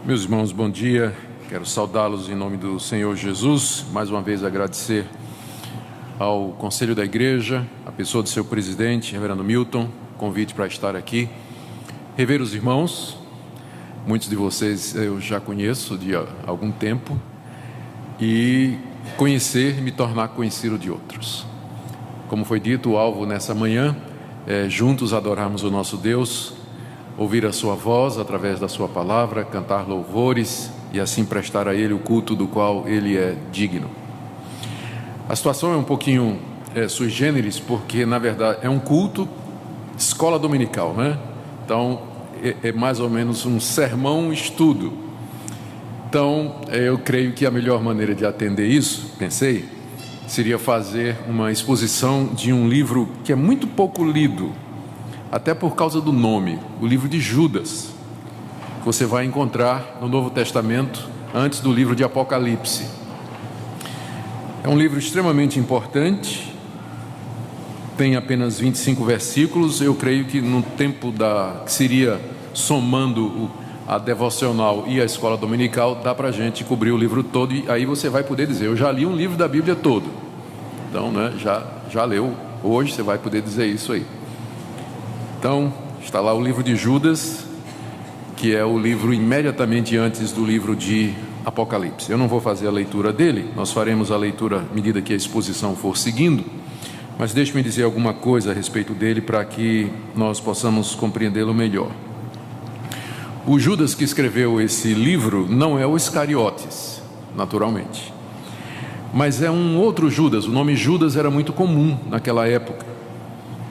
Meus irmãos, bom dia. Quero saudá-los em nome do Senhor Jesus. Mais uma vez agradecer ao Conselho da Igreja, a pessoa do seu presidente, Reverendo Milton, convite para estar aqui. Rever os irmãos, muitos de vocês eu já conheço de algum tempo, e conhecer e me tornar conhecido de outros. Como foi dito, o alvo nessa manhã é juntos adorarmos o nosso Deus, ouvir a sua voz através da sua palavra, cantar louvores e assim prestar a Ele o culto do qual Ele é digno. A situação é um pouquinho sui generis, porque na verdade é um culto escola dominical, né? Então é mais ou menos um sermão-estudo. Então eu creio que a melhor maneira de atender isso, pensei, seria fazer uma exposição de um livro que é muito pouco lido, até por causa do nome, o livro de Judas, que você vai encontrar no Novo Testamento, antes do livro de Apocalipse. É um livro extremamente importante, tem apenas 25 versículos, eu creio que no tempo que seria somando a devocional e a escola dominical, dá para a gente cobrir o livro todo, e aí você vai poder dizer, eu já li um livro da Bíblia todo. Então, né, já leu, hoje você vai poder dizer isso aí. Então, está lá o livro de Judas, que é o livro imediatamente antes do livro de Apocalipse. Eu não vou fazer a leitura dele, nós faremos a leitura à medida que a exposição for seguindo, mas deixe-me dizer alguma coisa a respeito dele para que nós possamos compreendê-lo melhor. O Judas que escreveu esse livro não é o Iscariotes, naturalmente, mas é um outro Judas. O nome Judas era muito comum naquela época.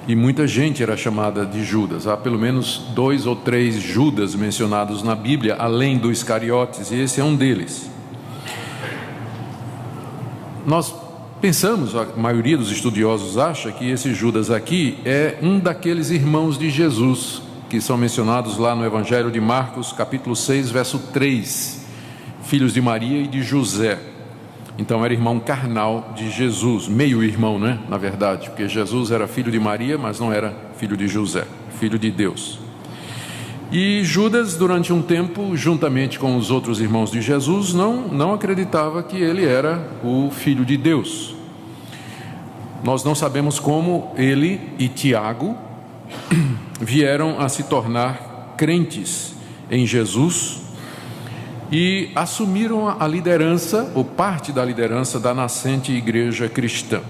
E muita gente era chamada de Judas. Há pelo menos 2 ou 3 Judas mencionados na Bíblia, além do Iscariotes, e esse é um deles. Nós pensamos, a maioria dos estudiosos acha que esse Judas aqui é um daqueles irmãos de Jesus, que são mencionados lá no Evangelho de Marcos, capítulo 6, verso 3, filhos de Maria e de José. Então era irmão carnal de Jesus, meio irmão, né? Na verdade, porque Jesus era filho de Maria, mas não era filho de José, filho de Deus. E Judas, durante um tempo, juntamente com os outros irmãos de Jesus, não acreditava que ele era o filho de Deus. Nós não sabemos como ele e Tiago vieram a se tornar crentes em Jesus e assumiram a liderança, ou parte da liderança da nascente igreja cristã.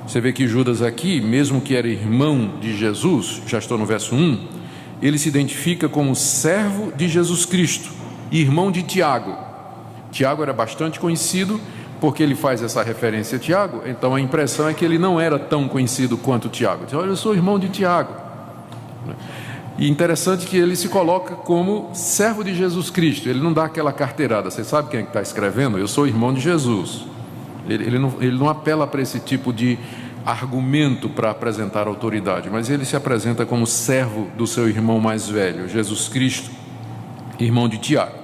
Você vê que Judas aqui, mesmo que era irmão de Jesus, já estou no verso 1, ele se identifica como servo de Jesus Cristo, irmão de Tiago. Tiago era bastante conhecido, porque ele faz essa referência a Tiago, então a impressão é que ele não era tão conhecido quanto Tiago. Diz, olha, eu sou irmão de Tiago. E interessante que ele se coloca como servo de Jesus Cristo, ele não dá aquela carteirada, você sabe quem é que está escrevendo? Eu sou irmão de Jesus. Ele não apela para esse tipo de argumento para apresentar autoridade, mas ele se apresenta como servo do seu irmão mais velho, Jesus Cristo, irmão de Tiago.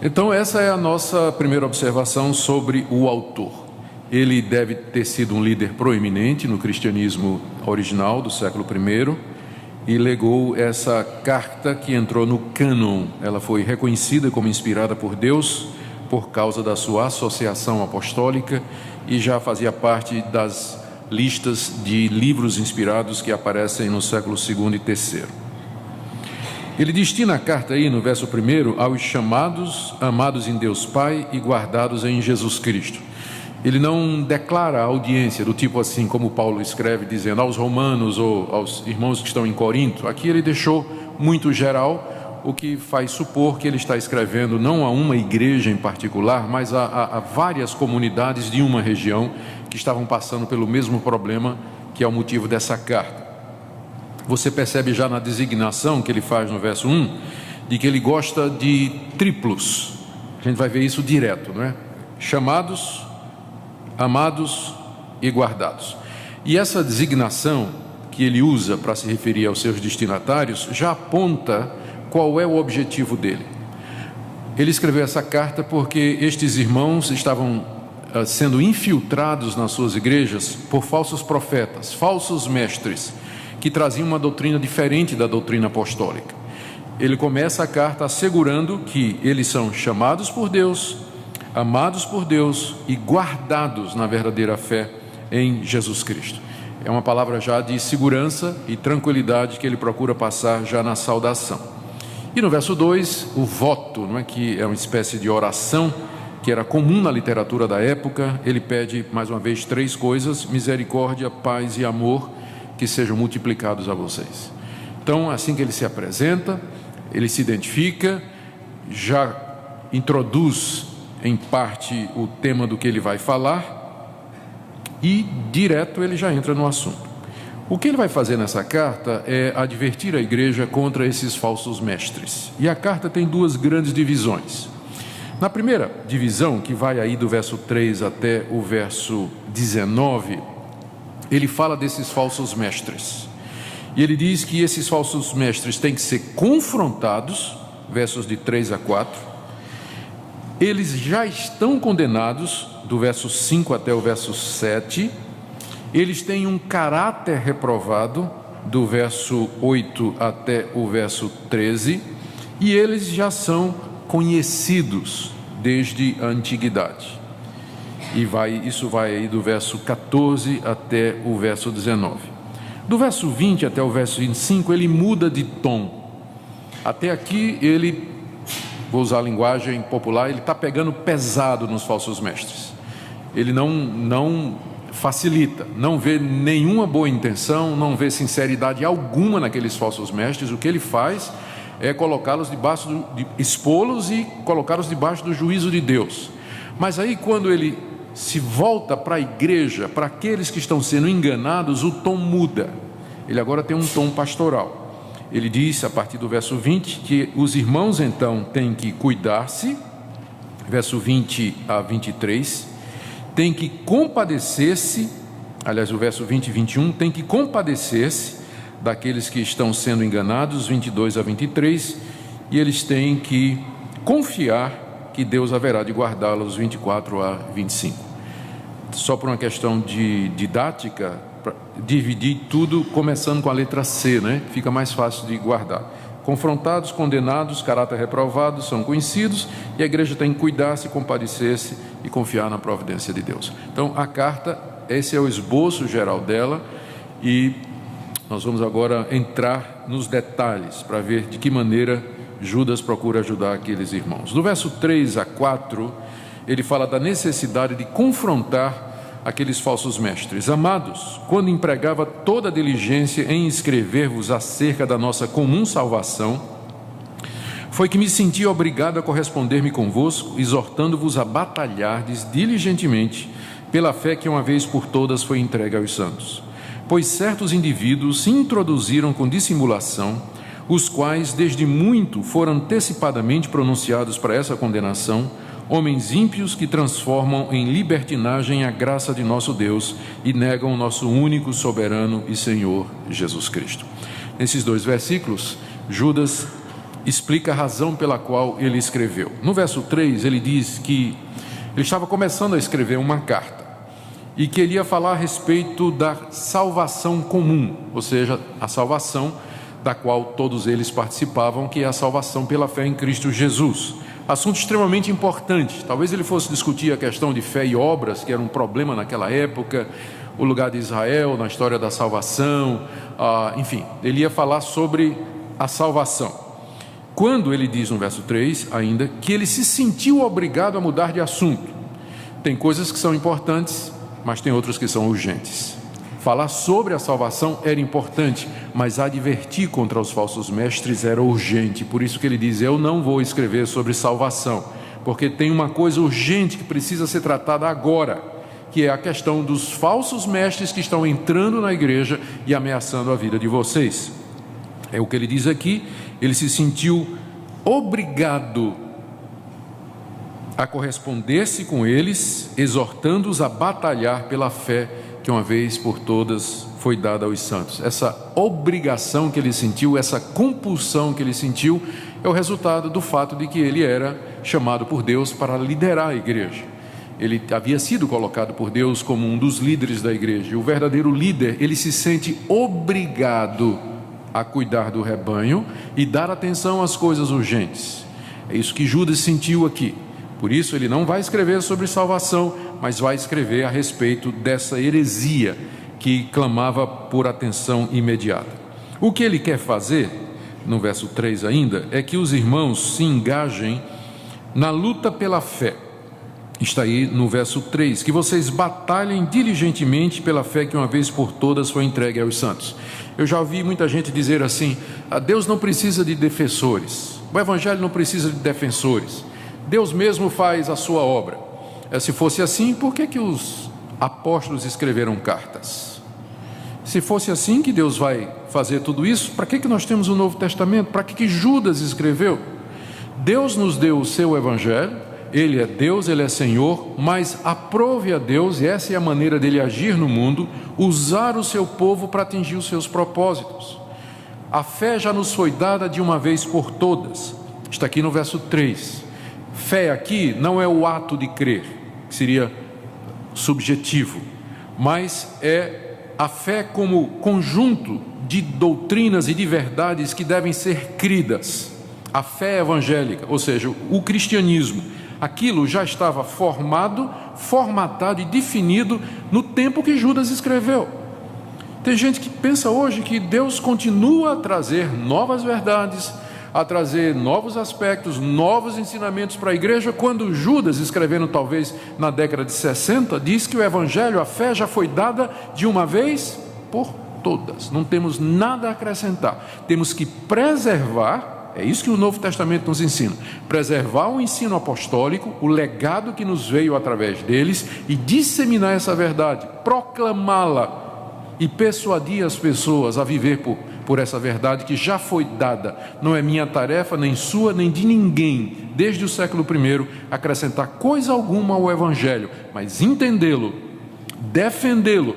Então essa é a nossa primeira observação sobre o autor. Ele deve ter sido um líder proeminente no cristianismo original do século I, e legou essa carta que entrou no cânon. Ela foi reconhecida como inspirada por Deus por causa da sua associação apostólica e já fazia parte das listas de livros inspirados que aparecem no século II e III. Ele destina a carta aí no verso 1 aos chamados, amados em Deus Pai e guardados em Jesus Cristo. Ele não declara a audiência do tipo assim, como Paulo escreve, dizendo aos romanos ou aos irmãos que estão em Corinto. Aqui ele deixou muito geral, o que faz supor que ele está escrevendo não a uma igreja em particular, mas a várias comunidades de uma região que estavam passando pelo mesmo problema, que é o motivo dessa carta. Você percebe já na designação que ele faz no verso 1, de que ele gosta de triplos. A gente vai ver isso direto, não é? Chamados, amados e guardados. E essa designação que ele usa para se referir aos seus destinatários já aponta qual é o objetivo dele. Ele escreveu essa carta porque estes irmãos estavam sendo infiltrados nas suas igrejas por falsos profetas, falsos mestres, que traziam uma doutrina diferente da doutrina apostólica. ele começa a carta assegurando que eles são chamados por Deus, amados por Deus e guardados na verdadeira fé em Jesus Cristo. É uma palavra já de segurança e tranquilidade que ele procura passar já na saudação. E no verso 2, o voto, não é, que é uma espécie de oração que era comum na literatura da época. Ele pede mais uma vez 3 coisas: misericórdia, paz e amor, que sejam multiplicados a vocês. Então, assim que ele se apresenta, ele se identifica, já introduz em parte o tema do que ele vai falar e direto ele já entra no assunto. O que ele vai fazer nessa carta é advertir a igreja contra esses falsos mestres. E a carta tem 2 grandes divisões. Na primeira divisão, que vai aí do verso 3 até o verso 19, ele fala desses falsos mestres. E ele diz que esses falsos mestres têm que ser confrontados, versos de 3 a 4. Eles já estão condenados, do verso 5 até o verso 7. Eles têm um caráter reprovado, do verso 8 até o verso 13. E eles já são conhecidos desde a antiguidade. E isso vai aí do verso 14 até o verso 19. Do verso 20 até o verso 25, ele muda de tom. Até aqui ele, vou usar a linguagem popular, ele está pegando pesado nos falsos mestres. Ele não facilita, não vê nenhuma boa intenção, não vê sinceridade alguma naqueles falsos mestres. O que ele faz é colocá-los expô-los e colocá-los debaixo do juízo de Deus. Mas aí, quando ele se volta para a igreja, para aqueles que estão sendo enganados, o tom muda. Ele agora tem um tom pastoral. Ele diz, a partir do verso 20, que os irmãos então têm que cuidar-se, verso 20 a 23, tem que compadecer-se, aliás, o verso 20 e 21, tem que compadecer-se daqueles que estão sendo enganados, 22 a 23, e eles têm que confiar que Deus haverá de guardá-los, 24 a 25. Só por uma questão de didática, dividir tudo começando com a letra C, né? Fica mais fácil de guardar. Confrontados, condenados, caráter reprovado, são conhecidos, e a igreja tem que cuidar-se, compadecer-se e confiar na providência de Deus. Então, a carta, esse é o esboço geral dela, e nós vamos agora entrar nos detalhes para ver de que maneira Judas procura ajudar aqueles irmãos. Do verso 3 a 4, ele fala da necessidade de confrontar aqueles falsos mestres. Amados, quando empregava toda a diligência em escrever-vos acerca da nossa comum salvação, foi que me senti obrigado a corresponder-me convosco, exortando-vos a batalhardes diligentemente pela fé que uma vez por todas foi entregue aos santos. Pois certos indivíduos se introduziram com dissimulação, os quais desde muito foram antecipadamente pronunciados para essa condenação, homens ímpios que transformam em libertinagem a graça de nosso Deus e negam o nosso único soberano e Senhor Jesus Cristo. Nesses 2 versículos, Judas explica a razão pela qual ele escreveu. No verso 3, ele diz que ele estava começando a escrever uma carta e que ele ia falar a respeito da salvação comum, ou seja, a salvação da qual todos eles participavam, que é a salvação pela fé em Cristo Jesus. Assunto extremamente importante. Talvez ele fosse discutir a questão de fé e obras, que era um problema naquela época, o lugar de Israel na história da salvação, enfim, ele ia falar sobre a salvação. Quando ele diz no verso 3 ainda que ele se sentiu obrigado a mudar de assunto. Tem coisas que são importantes, mas tem outras que são urgentes. Falar sobre a salvação era importante, mas advertir contra os falsos mestres era urgente. Por isso que ele diz, eu não vou escrever sobre salvação, porque tem uma coisa urgente que precisa ser tratada agora, que é a questão dos falsos mestres que estão entrando na igreja e ameaçando a vida de vocês. É o que ele diz aqui, ele se sentiu obrigado a corresponder-se com eles, exortando-os a batalhar pela fé que uma vez por todas foi dada aos santos. Essa obrigação que ele sentiu, essa compulsão que ele sentiu, é o resultado do fato de que ele era chamado por Deus para liderar a igreja. Ele havia sido colocado por Deus como um dos líderes da igreja. E o verdadeiro líder, ele se sente obrigado a cuidar do rebanho e dar atenção às coisas urgentes. É isso que Judas sentiu aqui. Por isso ele não vai escrever sobre salvação, mas vai escrever a respeito dessa heresia que clamava por atenção imediata. O que ele quer fazer, no verso 3 ainda, é que os irmãos se engajem na luta pela fé. Está aí no verso 3, que vocês batalhem diligentemente pela fé que uma vez por todas foi entregue aos santos. Eu já ouvi muita gente dizer assim: Deus não precisa de defensores, o Evangelho não precisa de defensores, Deus mesmo faz a sua obra. Se fosse assim, por que os apóstolos escreveram cartas? Se fosse assim que Deus vai fazer tudo isso, para que nós temos o Novo Testamento? Para que Judas escreveu? Deus nos deu o seu Evangelho, Ele é Deus, Ele é Senhor, mas aprove a Deus, e essa é a maneira dele agir no mundo, usar o seu povo para atingir os seus propósitos. A fé já nos foi dada de uma vez por todas. Está aqui no verso 3. Fé aqui não é o ato de crer, que seria subjetivo, mas é a fé como conjunto de doutrinas e de verdades que devem ser cridas. A fé evangélica, ou seja, o cristianismo, aquilo já estava formado, formatado e definido no tempo que Judas escreveu. Tem gente que pensa hoje que Deus continua a trazer novas verdades, a trazer novos aspectos, novos ensinamentos para a igreja, quando Judas, escrevendo talvez na década de 60, diz que o Evangelho, a fé já foi dada de uma vez por todas. Não temos nada a acrescentar. Temos que preservar, é isso que o Novo Testamento nos ensina, preservar o ensino apostólico, o legado que nos veio através deles, e disseminar essa verdade, proclamá-la e persuadir as pessoas a viver por essa verdade que já foi dada. Não é minha tarefa, nem sua, nem de ninguém, desde o século I, acrescentar coisa alguma ao Evangelho, mas entendê-lo, defendê-lo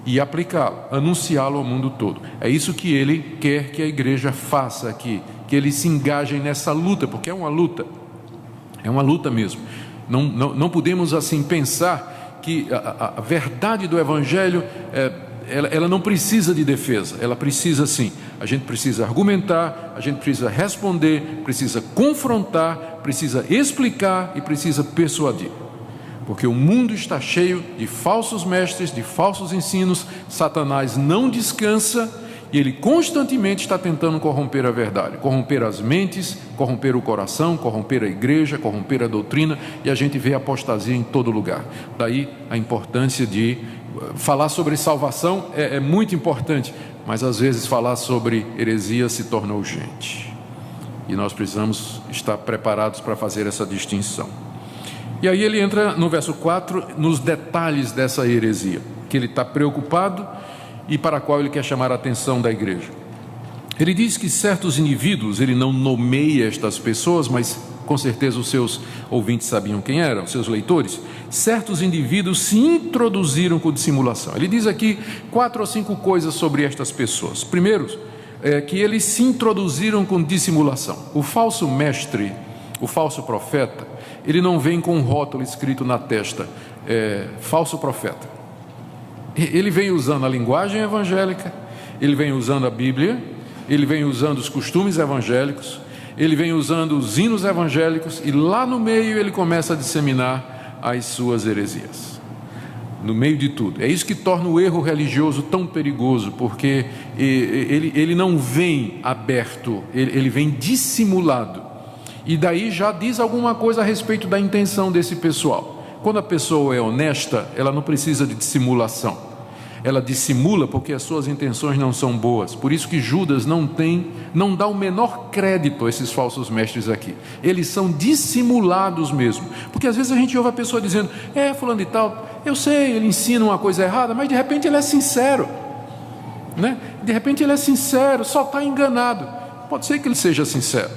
e aplicá-lo, anunciá-lo ao mundo todo. É isso que ele quer que a igreja faça aqui, que eles se engajem nessa luta, porque é uma luta mesmo. Não podemos assim pensar que a verdade do Evangelho ela não precisa de defesa, ela precisa sim. A gente precisa argumentar, a gente precisa responder, precisa confrontar, precisa explicar e precisa persuadir. Porque o mundo está cheio de falsos mestres, de falsos ensinos. Satanás não descansa e ele constantemente está tentando corromper a verdade, corromper as mentes, corromper o coração, corromper a igreja, corromper a doutrina, e a gente vê apostasia em todo lugar. Daí a importância de falar sobre salvação é muito importante, mas às vezes falar sobre heresia se torna urgente. E nós precisamos estar preparados para fazer essa distinção. E aí ele entra no verso 4, nos detalhes dessa heresia, que ele está preocupado e para a qual ele quer chamar a atenção da igreja. Ele diz que certos indivíduos, ele não nomeia estas pessoas, mas com certeza os seus ouvintes sabiam quem eram, seus leitores. Certos indivíduos se introduziram com dissimulação. Ele diz aqui 4 ou 5 coisas sobre estas pessoas. Primeiro, que eles se introduziram com dissimulação. O falso mestre, o falso profeta, ele não vem com um rótulo escrito na testa, falso profeta. Ele vem usando a linguagem evangélica, ele vem usando a Bíblia, ele vem usando os costumes evangélicos, ele vem usando os hinos evangélicos, e lá no meio ele começa a disseminar as suas heresias. No meio de tudo. É isso que torna o erro religioso tão perigoso, porque ele não vem aberto, ele vem dissimulado. E daí já diz alguma coisa a respeito da intenção desse pessoal. Quando a pessoa é honesta, ela não precisa de dissimulação. Ela dissimula porque as suas intenções não são boas. Por isso que Judas não dá o menor crédito a esses falsos mestres aqui. Eles são dissimulados mesmo. Porque às vezes a gente ouve a pessoa dizendo: fulano de tal, eu sei, ele ensina uma coisa errada, mas de repente ele é sincero, né? De repente ele é sincero, só está enganado. Pode ser que ele seja sincero,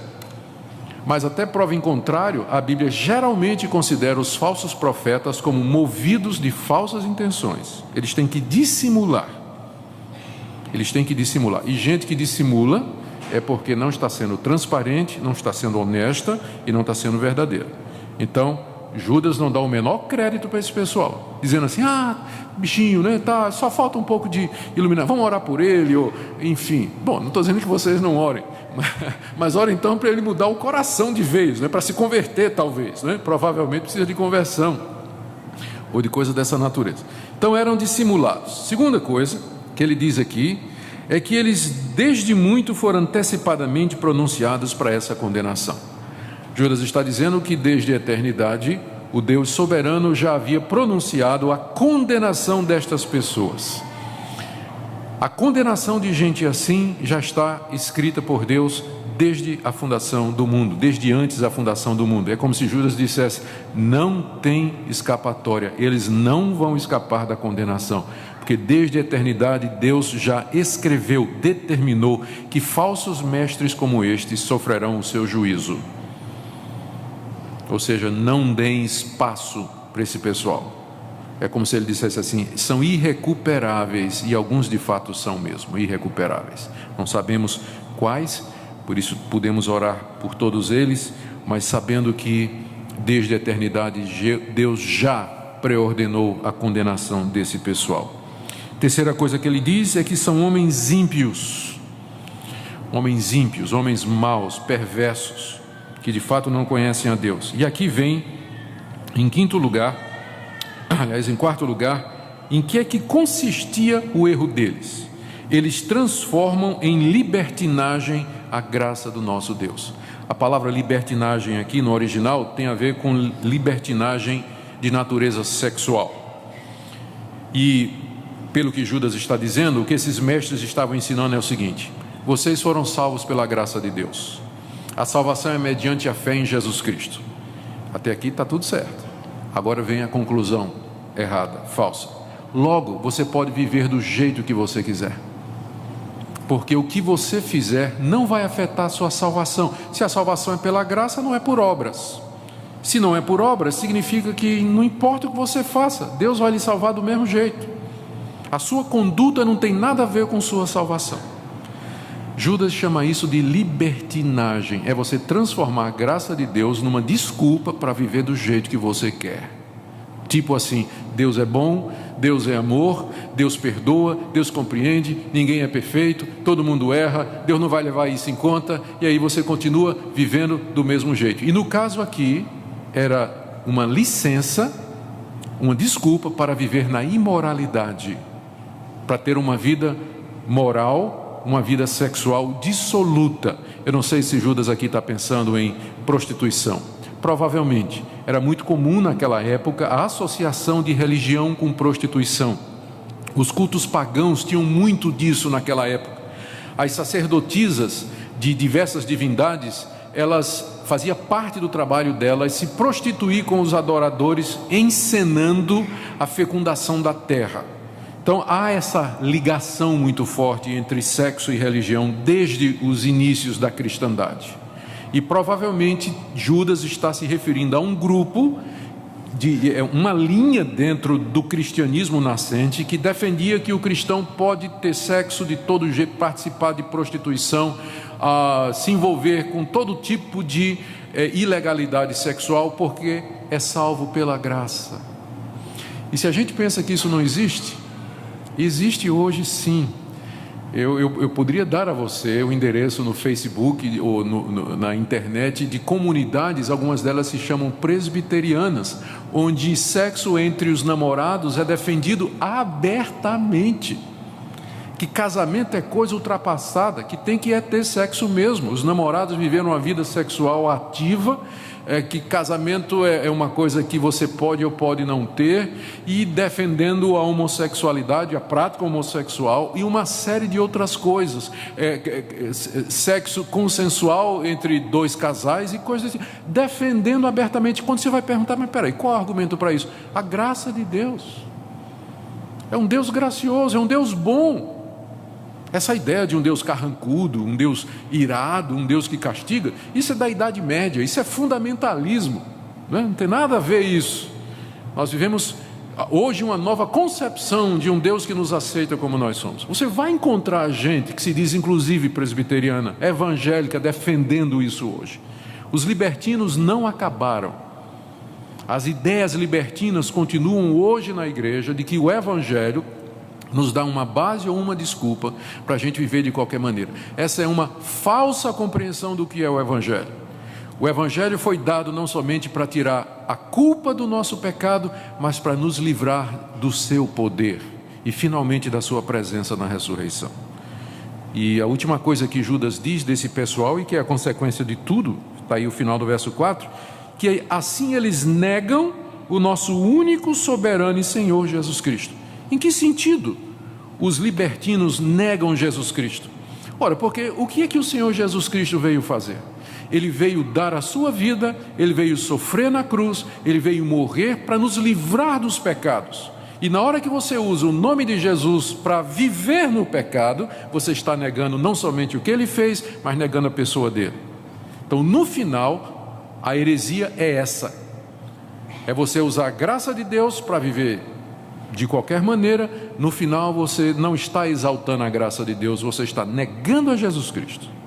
mas até prova em contrário, a Bíblia geralmente considera os falsos profetas como movidos de falsas intenções. Eles têm que dissimular. E gente que dissimula é porque não está sendo transparente, não está sendo honesta e não está sendo verdadeira. Então, Judas não dá o menor crédito para esse pessoal, dizendo assim: bichinho, né? Tá, só falta um pouco de iluminar, vamos orar por ele, ou enfim. Bom, não estou dizendo que vocês não orem, mas orem então para ele mudar o coração de vez, né? Para se converter talvez, né? Provavelmente precisa de conversão, ou de coisa dessa natureza. Então eram dissimulados. Segunda coisa que ele diz aqui, é que eles desde muito foram antecipadamente pronunciados para essa condenação. Judas está dizendo que desde a eternidade, o Deus soberano já havia pronunciado a condenação destas pessoas. A condenação de gente assim já está escrita por Deus desde a fundação do mundo, desde antes da fundação do mundo. É como se Judas dissesse: não tem escapatória, eles não vão escapar da condenação, porque desde a eternidade Deus já escreveu, determinou que falsos mestres como estes sofrerão o seu juízo. Ou seja, não deem espaço para esse pessoal. É como se ele dissesse assim: são irrecuperáveis, e alguns de fato são mesmo irrecuperáveis. Não sabemos quais, por isso podemos orar por todos eles, mas sabendo que desde a eternidade Deus já preordenou a condenação desse pessoal. Terceira coisa que ele diz é que são homens ímpios, homens maus, perversos, que de fato não conhecem a Deus. E aqui vem, em quarto lugar, em que é que consistia o erro deles? Eles transformam em libertinagem a graça do nosso Deus. A palavra libertinagem aqui no original tem a ver com libertinagem de natureza sexual. E pelo que Judas está dizendo, o que esses mestres estavam ensinando é o seguinte: vocês foram salvos pela graça de Deus. A salvação é mediante a fé em Jesus Cristo. Até aqui está tudo certo. Agora vem a conclusão errada, falsa. Logo, você pode viver do jeito que você quiser, porque o que você fizer não vai afetar a sua salvação. Se a salvação é pela graça, não é por obras. Se não é por obras, significa que não importa o que você faça, Deus vai lhe salvar do mesmo jeito. A sua conduta não tem nada a ver com sua salvação. Judas chama isso de libertinagem. É você transformar a graça de Deus numa desculpa para viver do jeito que você quer. Tipo assim: Deus é bom, Deus é amor, Deus perdoa, Deus compreende, ninguém é perfeito, todo mundo erra, Deus não vai levar isso em conta, e aí você continua vivendo do mesmo jeito. E no caso aqui, era uma licença, uma desculpa para viver na imoralidade, para ter uma vida moral, uma vida sexual dissoluta. Eu não sei se Judas aqui está pensando em prostituição. Provavelmente, era muito comum naquela época a associação de religião com prostituição. Os cultos pagãos tinham muito disso naquela época. As sacerdotisas de diversas divindades, elas faziam parte do trabalho delas se prostituir com os adoradores, encenando a fecundação da terra. Então há essa ligação muito forte entre sexo e religião desde os inícios da cristandade. E provavelmente Judas está se referindo a um grupo, uma linha dentro do cristianismo nascente, que defendia que o cristão pode ter sexo de todo jeito, participar de prostituição, se envolver com todo tipo de ilegalidade sexual, porque é salvo pela graça. E se a gente pensa que isso não existe, existe hoje sim. Eu poderia dar a você o endereço no Facebook ou na internet de comunidades, algumas delas se chamam presbiterianas, onde sexo entre os namorados é defendido abertamente, que casamento é coisa ultrapassada, que tem que ter sexo mesmo. Os namorados viveram uma vida sexual ativa, que casamento é uma coisa que você pode ou pode não ter, e defendendo a homossexualidade, a prática homossexual e uma série de outras coisas, sexo consensual entre dois casais e coisas assim, defendendo abertamente. Quando você vai perguntar: mas peraí, qual é o argumento para isso? A graça de Deus. É um Deus gracioso, é um Deus bom. Essa ideia de um Deus carrancudo, um Deus irado, um Deus que castiga, isso é da Idade Média, isso é fundamentalismo, né? Não tem nada a ver isso. Nós vivemos hoje uma nova concepção de um Deus que nos aceita como nós somos. Você vai encontrar gente que se diz inclusive presbiteriana, evangélica, defendendo isso hoje. Os libertinos não acabaram. As ideias libertinas continuam hoje na igreja de que o Evangelho nos dá uma base ou uma desculpa para a gente viver de qualquer maneira. Essa é uma falsa compreensão do que é o Evangelho. O Evangelho foi dado não somente para tirar a culpa do nosso pecado, mas para nos livrar do seu poder e finalmente da sua presença na ressurreição. E a última coisa que Judas diz desse pessoal, e que é a consequência de tudo, está aí o final do verso 4, que assim eles negam o nosso único soberano e Senhor Jesus Cristo. Em que sentido os libertinos negam Jesus Cristo? Ora, porque o que é que o Senhor Jesus Cristo veio fazer? Ele veio dar a sua vida, Ele veio sofrer na cruz, Ele veio morrer para nos livrar dos pecados. E na hora que você usa o nome de Jesus para viver no pecado, você está negando não somente o que Ele fez, mas negando a pessoa dele. Então, no final, a heresia é essa: é você usar a graça de Deus para viver de qualquer maneira. No final você não está exaltando a graça de Deus, você está negando a Jesus Cristo.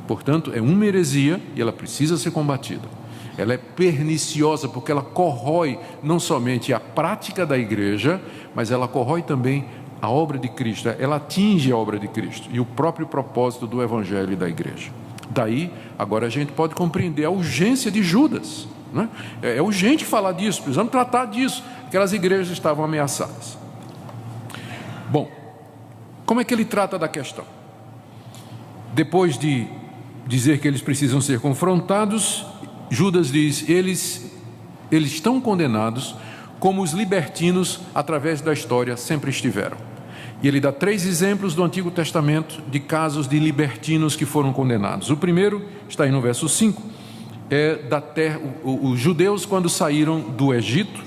Portanto, é uma heresia e ela precisa ser combatida. Ela é perniciosa porque ela corrói não somente a prática da igreja, mas ela corrói também a obra de Cristo. Ela atinge a obra de Cristo e o próprio propósito do Evangelho e da igreja. Daí, agora a gente pode compreender a urgência de Judas, né? É urgente falar disso, precisamos tratar disso. Aquelas igrejas estavam ameaçadas. Bom, como é que ele trata da questão? Depois de dizer que eles precisam ser confrontados, Judas diz: eles estão condenados como os libertinos através da história sempre estiveram. E ele dá 3 exemplos do Antigo Testamento de casos de libertinos que foram condenados. O primeiro está aí no verso 5, é da terra, os judeus quando saíram do Egito.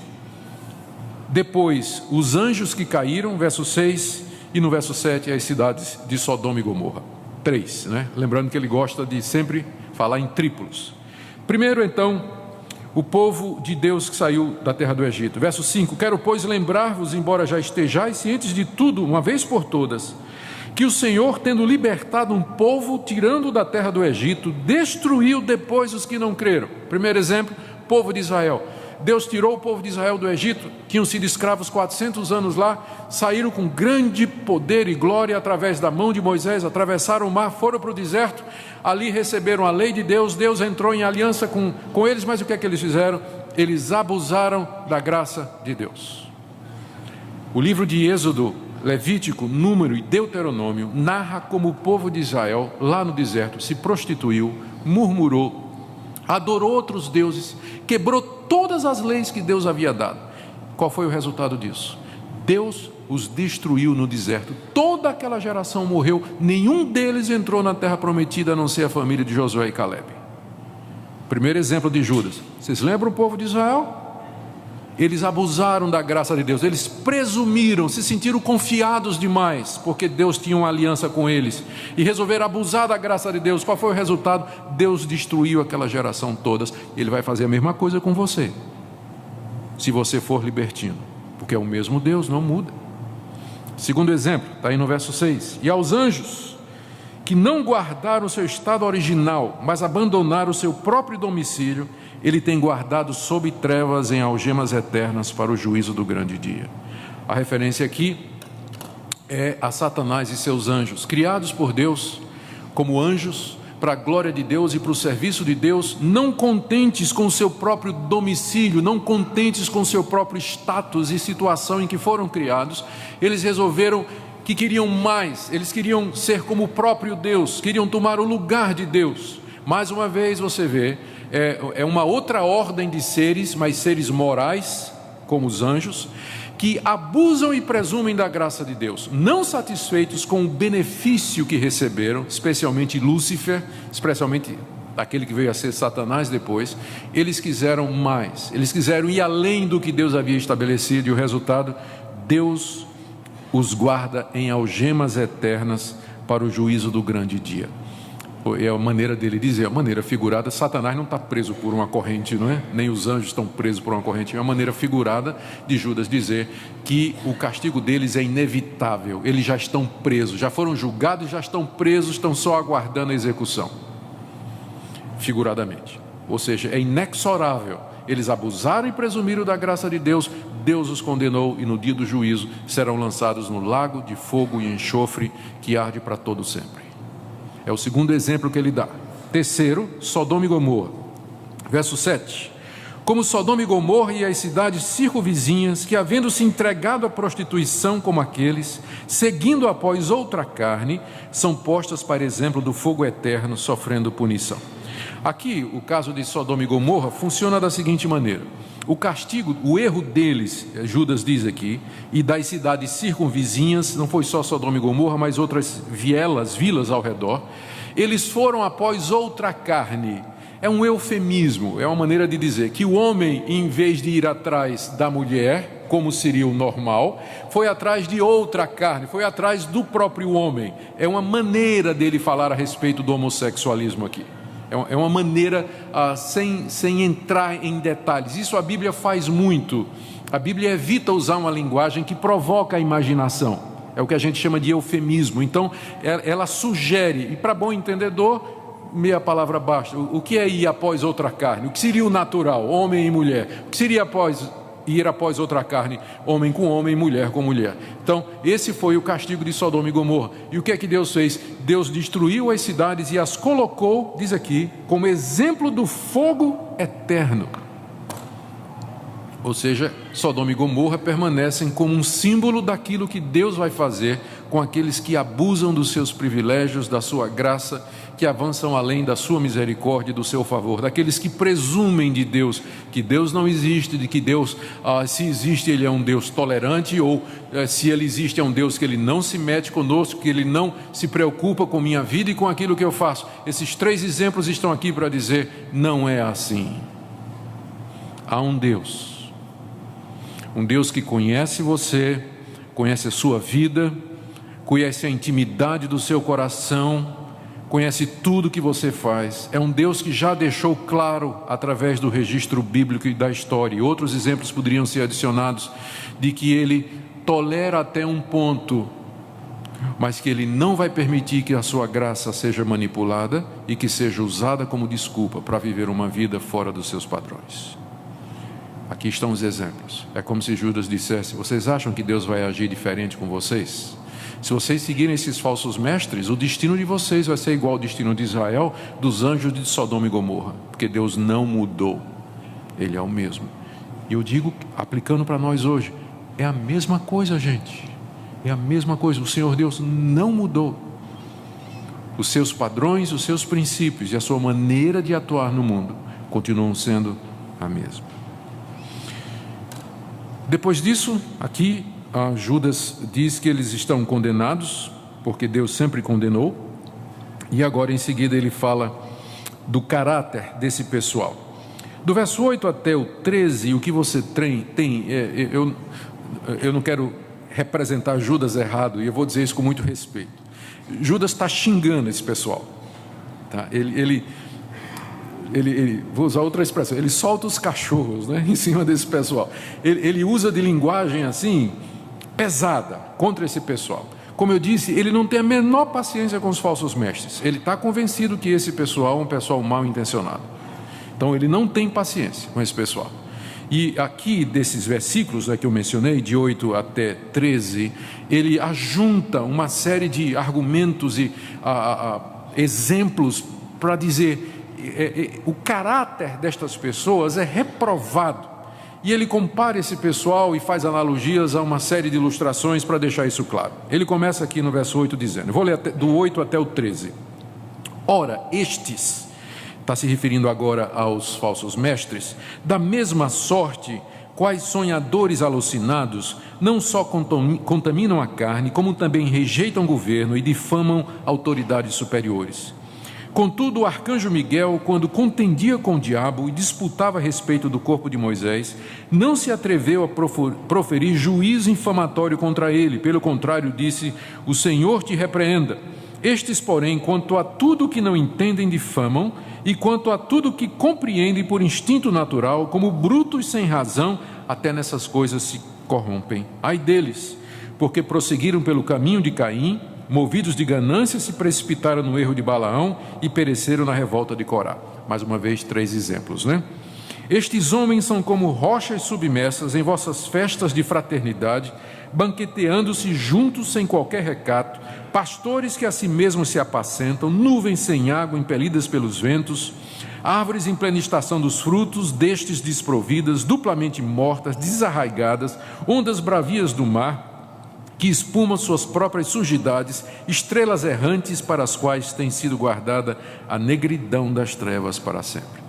Depois, os anjos que caíram, verso 6, e no verso 7, as cidades de Sodoma e Gomorra. 3, né? Lembrando que ele gosta de sempre falar em triplos. Primeiro, então, o povo de Deus que saiu da terra do Egito. Verso 5: quero, pois, lembrar-vos, embora já estejais cientes de tudo, uma vez por todas, que o Senhor, tendo libertado um povo, tirando da terra do Egito, destruiu depois os que não creram. Primeiro exemplo, povo de Israel. Deus tirou o povo de Israel do Egito, tinham sido escravos 400 anos lá, saíram com grande poder e glória através da mão de Moisés, atravessaram o mar, foram para o deserto, ali receberam a lei de Deus, Deus entrou em aliança com eles, mas o que é que eles fizeram? Eles abusaram da graça de Deus. O livro de Êxodo, Levítico, Número e Deuteronômio narra como o povo de Israel, lá no deserto, se prostituiu, murmurou, adorou outros deuses, quebrou todas as leis que Deus havia dado. Qual foi o resultado disso? Deus os destruiu no deserto. Toda aquela geração morreu, nenhum deles entrou na terra prometida, a não ser a família de Josué e Caleb. Primeiro exemplo de Judas. Vocês lembram o povo de Israel? Eles abusaram da graça de Deus, eles presumiram, se sentiram confiados demais, porque Deus tinha uma aliança com eles, e resolveram abusar da graça de Deus. Qual foi o resultado? Deus destruiu aquela geração toda. Ele vai fazer a mesma coisa com você, se você for libertino, porque é o mesmo Deus, não muda. Segundo exemplo, está aí no verso 6: e aos anjos que não guardaram o seu estado original, mas abandonaram o seu próprio domicílio, Ele tem guardado sob trevas em algemas eternas para o juízo do grande dia. A referência aqui é a Satanás e seus anjos, criados por Deus como anjos para a glória de Deus e para o serviço de Deus, não contentes com o seu próprio domicílio, não contentes com o seu próprio status e situação em que foram criados, eles resolveram que queriam mais, eles queriam ser como o próprio Deus, queriam tomar o lugar de Deus. Mais uma vez você vê, é uma outra ordem de seres, mas seres morais, como os anjos, que abusam e presumem da graça de Deus, não satisfeitos com o benefício que receberam, especialmente Lúcifer, especialmente aquele que veio a ser Satanás depois. Eles quiseram mais, eles quiseram ir além do que Deus havia estabelecido, e o resultado, Deus os guarda em algemas eternas para o juízo do grande dia. É a maneira dele dizer, a maneira figurada. Satanás não está preso por uma corrente, não é? Nem os anjos estão presos por uma corrente. É uma maneira figurada de Judas dizer que o castigo deles é inevitável. Eles já estão presos, já foram julgados, já estão presos, estão só aguardando a execução, figuradamente. Ou seja, é inexorável, eles abusaram e presumiram da graça de Deus, Deus os condenou e no dia do juízo serão lançados no lago de fogo e enxofre que arde para todo sempre. É o segundo exemplo que ele dá. Terceiro, Sodoma e Gomorra. Verso 7. Como Sodoma e Gomorra e as cidades circunvizinhas, que havendo se entregado à prostituição como aqueles, seguindo após outra carne, são postas para exemplo do fogo eterno, sofrendo punição. Aqui, o caso de Sodoma e Gomorra funciona da seguinte maneira. O castigo, o erro deles, Judas diz aqui, e das cidades circunvizinhas, não foi só Sodoma e Gomorra, mas outras vilas ao redor, eles foram após outra carne. É um eufemismo, é uma maneira de dizer que o homem, em vez de ir atrás da mulher, como seria o normal, foi atrás de outra carne, foi atrás do próprio homem. É uma maneira dele falar a respeito do homossexualismo aqui. É uma maneira sem entrar em detalhes. Isso a Bíblia faz muito. A Bíblia evita usar uma linguagem que provoca a imaginação. É o que a gente chama de eufemismo. Então, ela sugere, e para bom entendedor, meia palavra basta. O que é ir após outra carne? O que seria o natural, homem e mulher? O que seria ir após outra carne, homem com homem, mulher com mulher? Então, esse foi o castigo de Sodoma e Gomorra. E o que é que Deus fez? Deus destruiu as cidades e as colocou, diz aqui, como exemplo do fogo eterno. Ou seja, Sodoma e Gomorra permanecem como um símbolo daquilo que Deus vai fazer com aqueles que abusam dos seus privilégios, da sua graça, que avançam além da sua misericórdia e do seu favor, daqueles que presumem de Deus, que Deus não existe, de que Deus, se existe, Ele é um Deus tolerante, ou se Ele existe, é um Deus que Ele não se mete conosco, que Ele não se preocupa com minha vida e com aquilo que eu faço. Esses três exemplos estão aqui para dizer, não é assim. Há um Deus que conhece você, conhece a sua vida, conhece a intimidade do seu coração, conhece tudo que você faz. É um Deus que já deixou claro através do registro bíblico e da história. E outros exemplos poderiam ser adicionados de que Ele tolera até um ponto, mas que Ele não vai permitir que a sua graça seja manipulada e que seja usada como desculpa para viver uma vida fora dos seus padrões. Aqui estão os exemplos. É como se Judas dissesse, vocês acham que Deus vai agir diferente com vocês? Se vocês seguirem esses falsos mestres, o destino de vocês vai ser igual ao destino de Israel, dos anjos de Sodoma e Gomorra, porque Deus não mudou, Ele é o mesmo. E eu digo, aplicando para nós hoje, é a mesma coisa, gente, é a mesma coisa. O Senhor Deus não mudou. Os seus padrões, os seus princípios e a sua maneira de atuar no mundo continuam sendo a mesma. Depois disso, aqui, Judas diz que eles estão condenados, porque Deus sempre condenou, e agora em seguida ele fala do caráter desse pessoal. Do verso 8 até o 13, o que você tem, eu não quero representar Judas errado, e eu vou dizer isso com muito respeito. Judas está xingando esse pessoal, tá? Ele vou usar outra expressão, ele solta os cachorros, né, em cima desse pessoal. Ele usa de linguagem assim, pesada, contra esse pessoal. Como eu disse, ele não tem a menor paciência com os falsos mestres. Ele está convencido que esse pessoal é um pessoal mal intencionado. Então ele não tem paciência com esse pessoal. E aqui desses versículos que eu mencionei, de 8 até 13, ele ajunta uma série de argumentos e exemplos para dizer o caráter destas pessoas é reprovado. E ele compara esse pessoal e faz analogias a uma série de ilustrações para deixar isso claro. Ele começa aqui no verso 8 dizendo, eu vou ler do 8 até o 13. Ora, estes, está se referindo agora aos falsos mestres, da mesma sorte, quais sonhadores alucinados, não só contaminam a carne, como também rejeitam o governo e difamam autoridades superiores. Contudo, o arcanjo Miguel, quando contendia com o diabo e disputava a respeito do corpo de Moisés, não se atreveu a proferir juízo infamatório contra ele. Pelo contrário, disse, o Senhor te repreenda. Estes, porém, quanto a tudo que não entendem, difamam, e quanto a tudo que compreendem por instinto natural, como brutos sem razão, até nessas coisas se corrompem. Ai deles, porque prosseguiram pelo caminho de Caim, movidos de ganância, se precipitaram no erro de Balaão e pereceram na revolta de Corá. Mais uma vez, 3 exemplos, né? Estes homens são como rochas submersas em vossas festas de fraternidade, banqueteando-se juntos sem qualquer recato, pastores que a si mesmos se apacentam, nuvens sem água impelidas pelos ventos, árvores em plena estação dos frutos, destes desprovidas, duplamente mortas, desarraigadas, ondas bravias do mar, que espumam suas próprias sujidades, estrelas errantes para as quais tem sido guardada a negridão das trevas para sempre.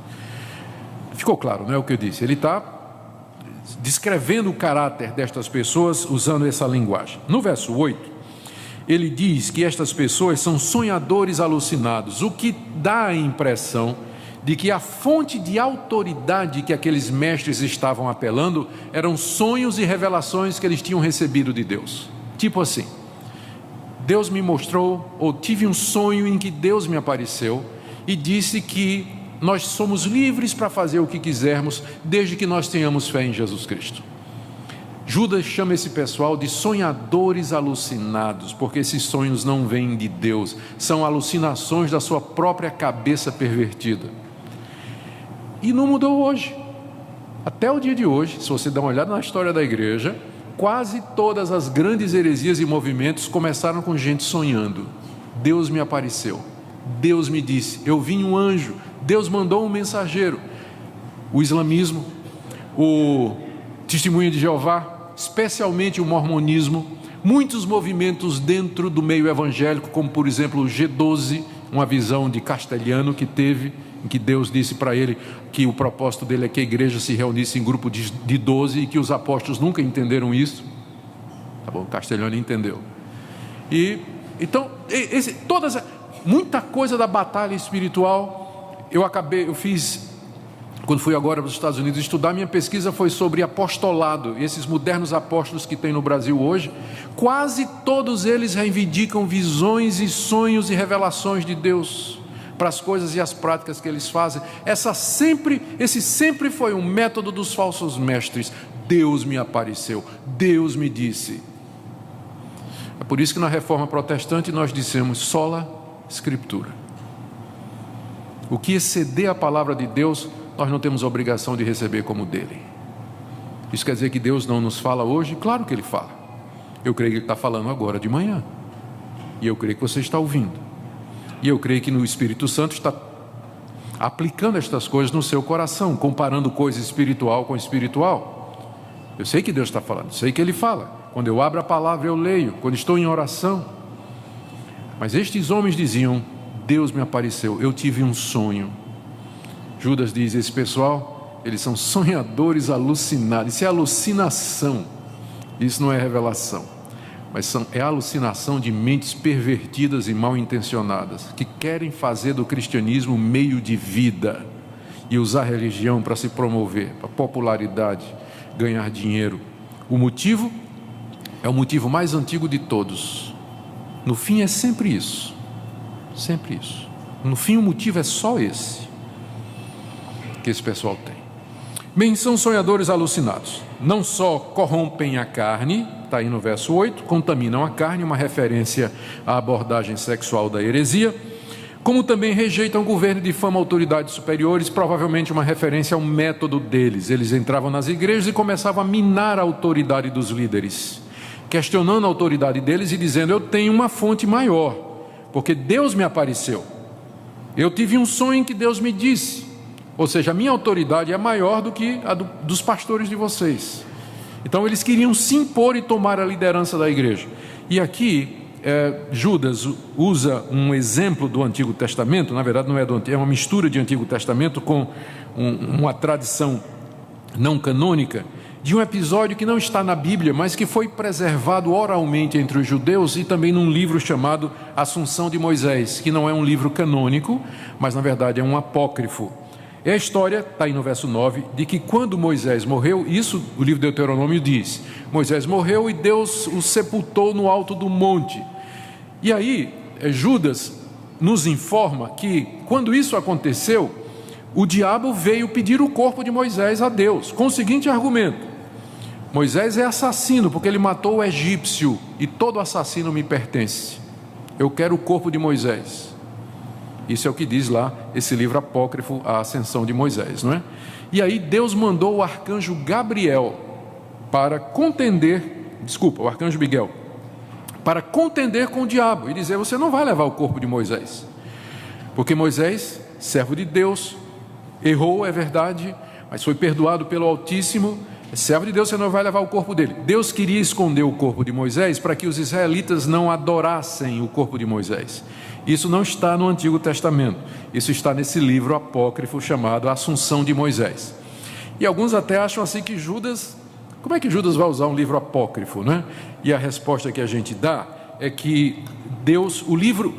Ficou claro, não é o que eu disse? Ele está descrevendo o caráter destas pessoas usando essa linguagem. No verso 8, ele diz que estas pessoas são sonhadores alucinados, o que dá a impressão de que a fonte de autoridade que aqueles mestres estavam apelando eram sonhos e revelações que eles tinham recebido de Deus. Tipo assim, Deus me mostrou, ou tive um sonho em que Deus me apareceu e disse que nós somos livres para fazer o que quisermos, desde que nós tenhamos fé em Jesus Cristo. Judas chama esse pessoal de sonhadores alucinados, porque esses sonhos não vêm de Deus, são alucinações da sua própria cabeça pervertida. E não mudou hoje. Até o dia de hoje, se você dá uma olhada na história da igreja, quase todas as grandes heresias e movimentos começaram com gente sonhando. Deus me apareceu, Deus me disse, eu vi um anjo, Deus mandou um mensageiro. O islamismo, o testemunho de Jeová, especialmente o mormonismo, muitos movimentos dentro do meio evangélico, como por exemplo o G12, uma visão de Castelhano que teve, em que Deus disse para ele que o propósito dele é que a igreja se reunisse em grupo de 12 e que os apóstolos nunca entenderam isso. Tá bom, Castelhano entendeu. E então, muita coisa da batalha espiritual, eu fiz, quando fui agora para os Estados Unidos estudar, minha pesquisa foi sobre apostolado, e esses modernos apóstolos que tem no Brasil hoje, quase todos eles reivindicam visões e sonhos e revelações de Deus para as coisas e as práticas que eles fazem. Esse sempre foi um método dos falsos mestres. Deus me apareceu, Deus me disse. É por isso que na Reforma Protestante nós dissemos sola Scriptura. O que exceder a palavra de Deus, nós não temos a obrigação de receber como dele. Isso quer dizer que Deus não nos fala hoje? Claro que ele fala. Eu creio que ele está falando agora de manhã, e eu creio que você está ouvindo. E eu creio que o Espírito Santo está aplicando estas coisas no seu coração, comparando coisa espiritual com espiritual. Eu sei que Deus está falando, sei que Ele fala. Quando eu abro a palavra eu leio, quando estou em oração. Mas estes homens diziam, Deus me apareceu, eu tive um sonho. Judas diz, esse pessoal, eles são sonhadores alucinados. Isso é alucinação, isso não é revelação. Mas é a alucinação de mentes pervertidas e mal intencionadas, que querem fazer do cristianismo meio de vida e usar a religião para se promover, para popularidade, ganhar dinheiro. O motivo é o motivo mais antigo de todos. No fim é sempre isso, sempre isso. No fim o motivo é só esse que esse pessoal tem. Bem, são sonhadores alucinados. Não só corrompem a carne, está aí no verso 8, contaminam a carne, uma referência à abordagem sexual da heresia, como também rejeitam o governo de fama, autoridades superiores, provavelmente uma referência ao método deles. Eles entravam nas igrejas e começavam a minar a autoridade dos líderes, questionando a autoridade deles e dizendo, eu tenho uma fonte maior, porque Deus me apareceu. Eu tive um sonho em que Deus me disse. Ou seja, a minha autoridade é maior do que a dos pastores de vocês. Então eles queriam se impor e tomar a liderança da igreja. E aqui Judas usa um exemplo do Antigo Testamento, na verdade não é é uma mistura de Antigo Testamento com uma tradição não canônica, de um episódio que não está na Bíblia, mas que foi preservado oralmente entre os judeus e também num livro chamado Assunção de Moisés, que não é um livro canônico, mas na verdade é um apócrifo. É a história, está aí no verso 9, de que quando Moisés morreu, isso o livro de Deuteronômio diz, Moisés morreu e Deus o sepultou no alto do monte. E aí, Judas nos informa que quando isso aconteceu, o diabo veio pedir o corpo de Moisés a Deus, com o seguinte argumento, Moisés é assassino porque ele matou o egípcio e todo assassino me pertence, eu quero o corpo de Moisés. Isso é o que diz lá esse livro apócrifo, A Ascensão de Moisés, não é? E aí Deus mandou o arcanjo Gabriel para contender, o arcanjo Miguel, para contender com o diabo e dizer: você não vai levar o corpo de Moisés, porque Moisés, servo de Deus, errou, é verdade, mas foi perdoado pelo Altíssimo. É servo de Deus, você não vai levar o corpo dele. Deus queria esconder o corpo de Moisés para que os israelitas não adorassem o corpo de Moisés. Isso não está no Antigo Testamento, isso está nesse livro apócrifo chamado A Assunção de Moisés. E alguns até acham assim que Judas, como é que Judas vai usar um livro apócrifo, né? E a resposta que a gente dá é que Deus,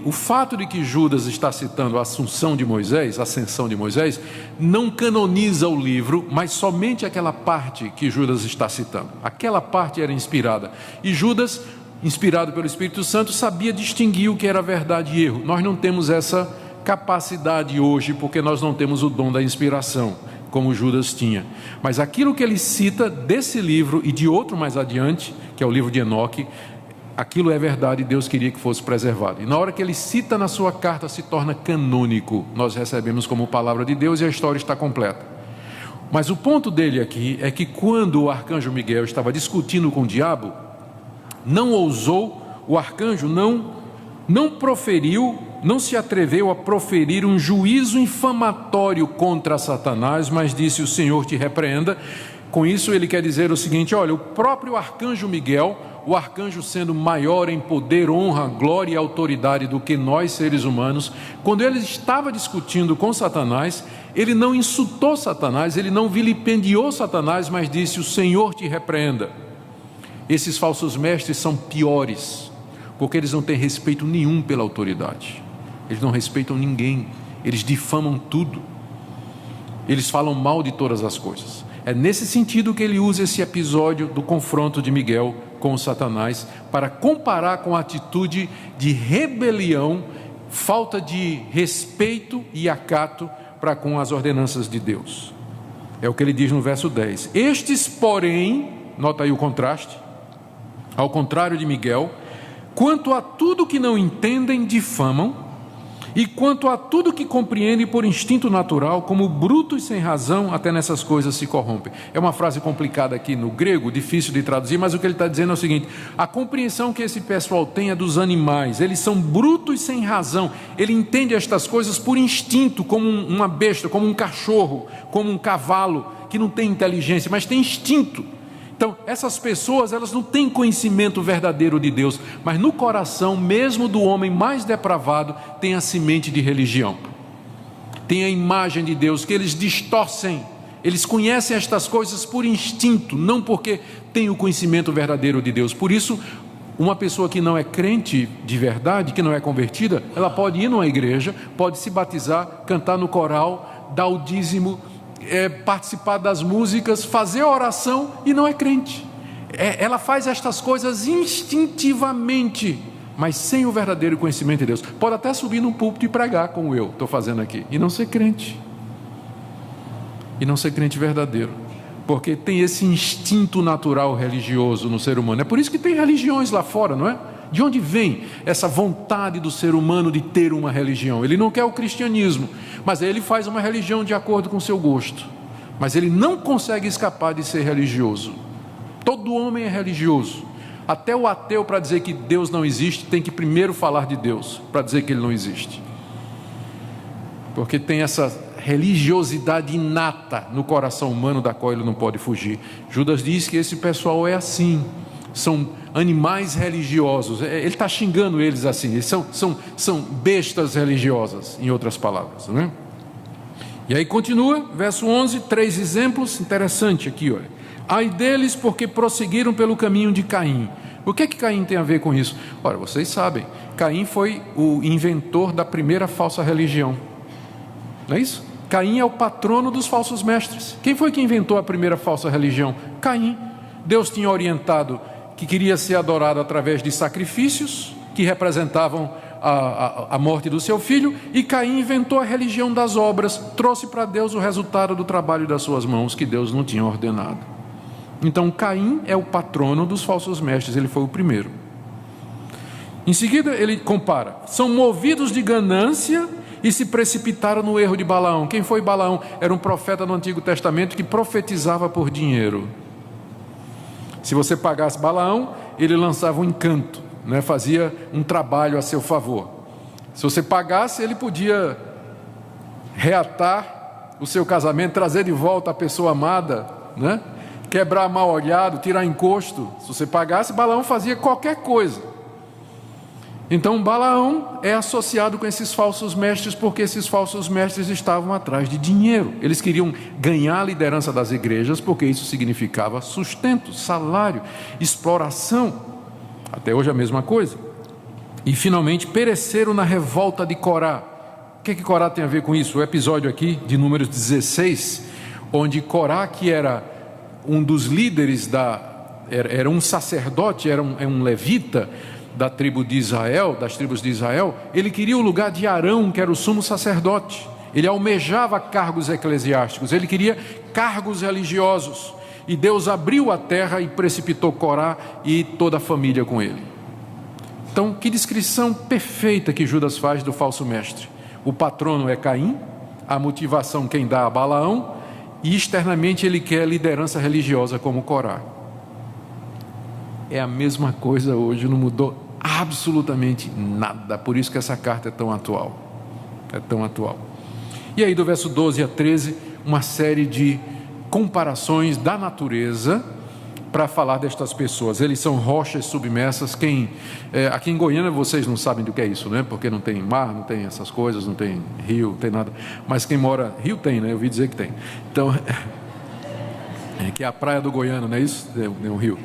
o fato de que Judas está citando a Assunção de Moisés, a Ascensão de Moisés, não canoniza o livro, mas somente aquela parte que Judas está citando. Aquela parte era inspirada. E Judas, inspirado pelo Espírito Santo, sabia distinguir o que era verdade e erro. Nós não temos essa capacidade hoje, porque nós não temos o dom da inspiração, como Judas tinha. Mas aquilo que ele cita desse livro e de outro mais adiante, que é o livro de Enoque, aquilo é verdade e Deus queria que fosse preservado. E na hora que ele cita na sua carta, se torna canônico. Nós recebemos como palavra de Deus e a história está completa. Mas o ponto dele aqui é que quando o arcanjo Miguel estava discutindo com o diabo, o arcanjo não proferiu, não se atreveu a proferir um juízo infamatório contra Satanás, mas disse: o Senhor te repreenda. Com isso ele quer dizer o seguinte: olha, o próprio arcanjo Miguel, o arcanjo sendo maior em poder, honra, glória e autoridade do que nós seres humanos, quando ele estava discutindo com Satanás, ele não insultou Satanás, ele não vilipendiou Satanás, mas disse: o Senhor te repreenda. Esses falsos mestres são piores, porque eles não têm respeito nenhum pela autoridade, eles não respeitam ninguém, eles difamam tudo, eles falam mal de todas as coisas. É nesse sentido que ele usa esse episódio do confronto de Miguel com Satanás, para comparar com a atitude de rebelião, falta de respeito e acato para com as ordenanças de Deus. É o que ele diz no verso 10. Estes, porém, nota aí o contraste, ao contrário de Miguel, quanto a tudo que não entendem, difamam, e quanto a tudo que compreendem por instinto natural, como brutos sem razão, até nessas coisas se corrompem. É uma frase complicada aqui no grego, difícil de traduzir, mas o que ele está dizendo é o seguinte: a compreensão que esse pessoal tem é dos animais, eles são brutos sem razão, ele entende estas coisas por instinto, como uma besta, como um cachorro, como um cavalo, que não tem inteligência, mas tem instinto. Então, essas pessoas, elas não têm conhecimento verdadeiro de Deus, mas no coração, mesmo do homem mais depravado, tem a semente de religião, tem a imagem de Deus, que eles distorcem. Eles conhecem estas coisas por instinto, não porque tem o conhecimento verdadeiro de Deus. Por isso, uma pessoa que não é crente de verdade, que não é convertida, ela pode ir numa igreja, pode se batizar, cantar no coral, dar o dízimo, participar das músicas, fazer a oração e não é crente. Ela faz estas coisas instintivamente, mas sem o verdadeiro conhecimento de Deus. Pode até subir num púlpito e pregar, como eu estou fazendo aqui, e não ser crente, e não ser crente verdadeiro, porque tem esse instinto natural religioso no ser humano. É por isso que tem religiões lá fora, não é? De onde vem essa vontade do ser humano de ter uma religião? Ele não quer o cristianismo, mas ele faz uma religião de acordo com o seu gosto, mas ele não consegue escapar de ser religioso. Todo homem é religioso, até o ateu, para dizer que Deus não existe, tem que primeiro falar de Deus, para dizer que ele não existe, porque tem essa religiosidade inata no coração humano, da qual ele não pode fugir. Judas diz que esse pessoal é assim, são animais religiosos. Ele está xingando eles assim, eles são bestas religiosas, em outras palavras, não é? E aí continua, verso 11, 3 exemplos, interessante aqui, olha. Ai deles, porque prosseguiram pelo caminho de Caim. O que é que Caim tem a ver com isso? Ora, vocês sabem, Caim foi o inventor da primeira falsa religião, não é isso? Caim é o patrono dos falsos mestres. Quem foi que inventou a primeira falsa religião? Caim. Deus tinha orientado que queria ser adorado através de sacrifícios que representavam a morte do seu filho, e Caim inventou a religião das obras, trouxe para Deus o resultado do trabalho das suas mãos, que Deus não tinha ordenado. Então Caim é o patrono dos falsos mestres, ele foi o primeiro. Em seguida ele compara: são movidos de ganância e se precipitaram no erro de Balaão. Quem foi Balaão? Era um profeta no Antigo Testamento que profetizava por dinheiro. Se você pagasse Balaão, ele lançava um encanto, né? Fazia um trabalho a seu favor. Se você pagasse, ele podia reatar o seu casamento, trazer de volta a pessoa amada, né? Quebrar mal olhado, tirar encosto. Se você pagasse, Balaão fazia qualquer coisa. Então Balaão é associado com esses falsos mestres, porque esses falsos mestres estavam atrás de dinheiro. Eles queriam ganhar a liderança das igrejas, porque isso significava sustento, salário, exploração. Até hoje a mesma coisa. E finalmente pereceram na revolta de Corá. O que Corá tem a ver com isso? O episódio aqui de Números 16, onde Corá, que era um dos líderes era um sacerdote, era um levita da tribo de Israel, das tribos de Israel, ele queria o lugar de Arão, que era o sumo sacerdote. Ele almejava cargos eclesiásticos, ele queria cargos religiosos. E Deus abriu a terra e precipitou Corá e toda a família com ele. Então, que descrição perfeita que Judas faz do falso mestre. O patrono é Caim, a motivação quem dá a Balaão, e externamente ele quer liderança religiosa como Corá. É a mesma coisa hoje, não mudou absolutamente nada. Por isso que essa carta é tão atual. É tão atual. E aí do verso 12 a 13, uma série de comparações da natureza para falar destas pessoas. Eles são rochas submersas. Aqui em Goiânia vocês não sabem do que é isso, né? Porque não tem mar, não tem essas coisas, não tem rio, não tem nada. Mas quem mora... Rio tem, né? Eu ouvi dizer que tem. Então, que é a praia do Goiânia, não é isso? É um rio.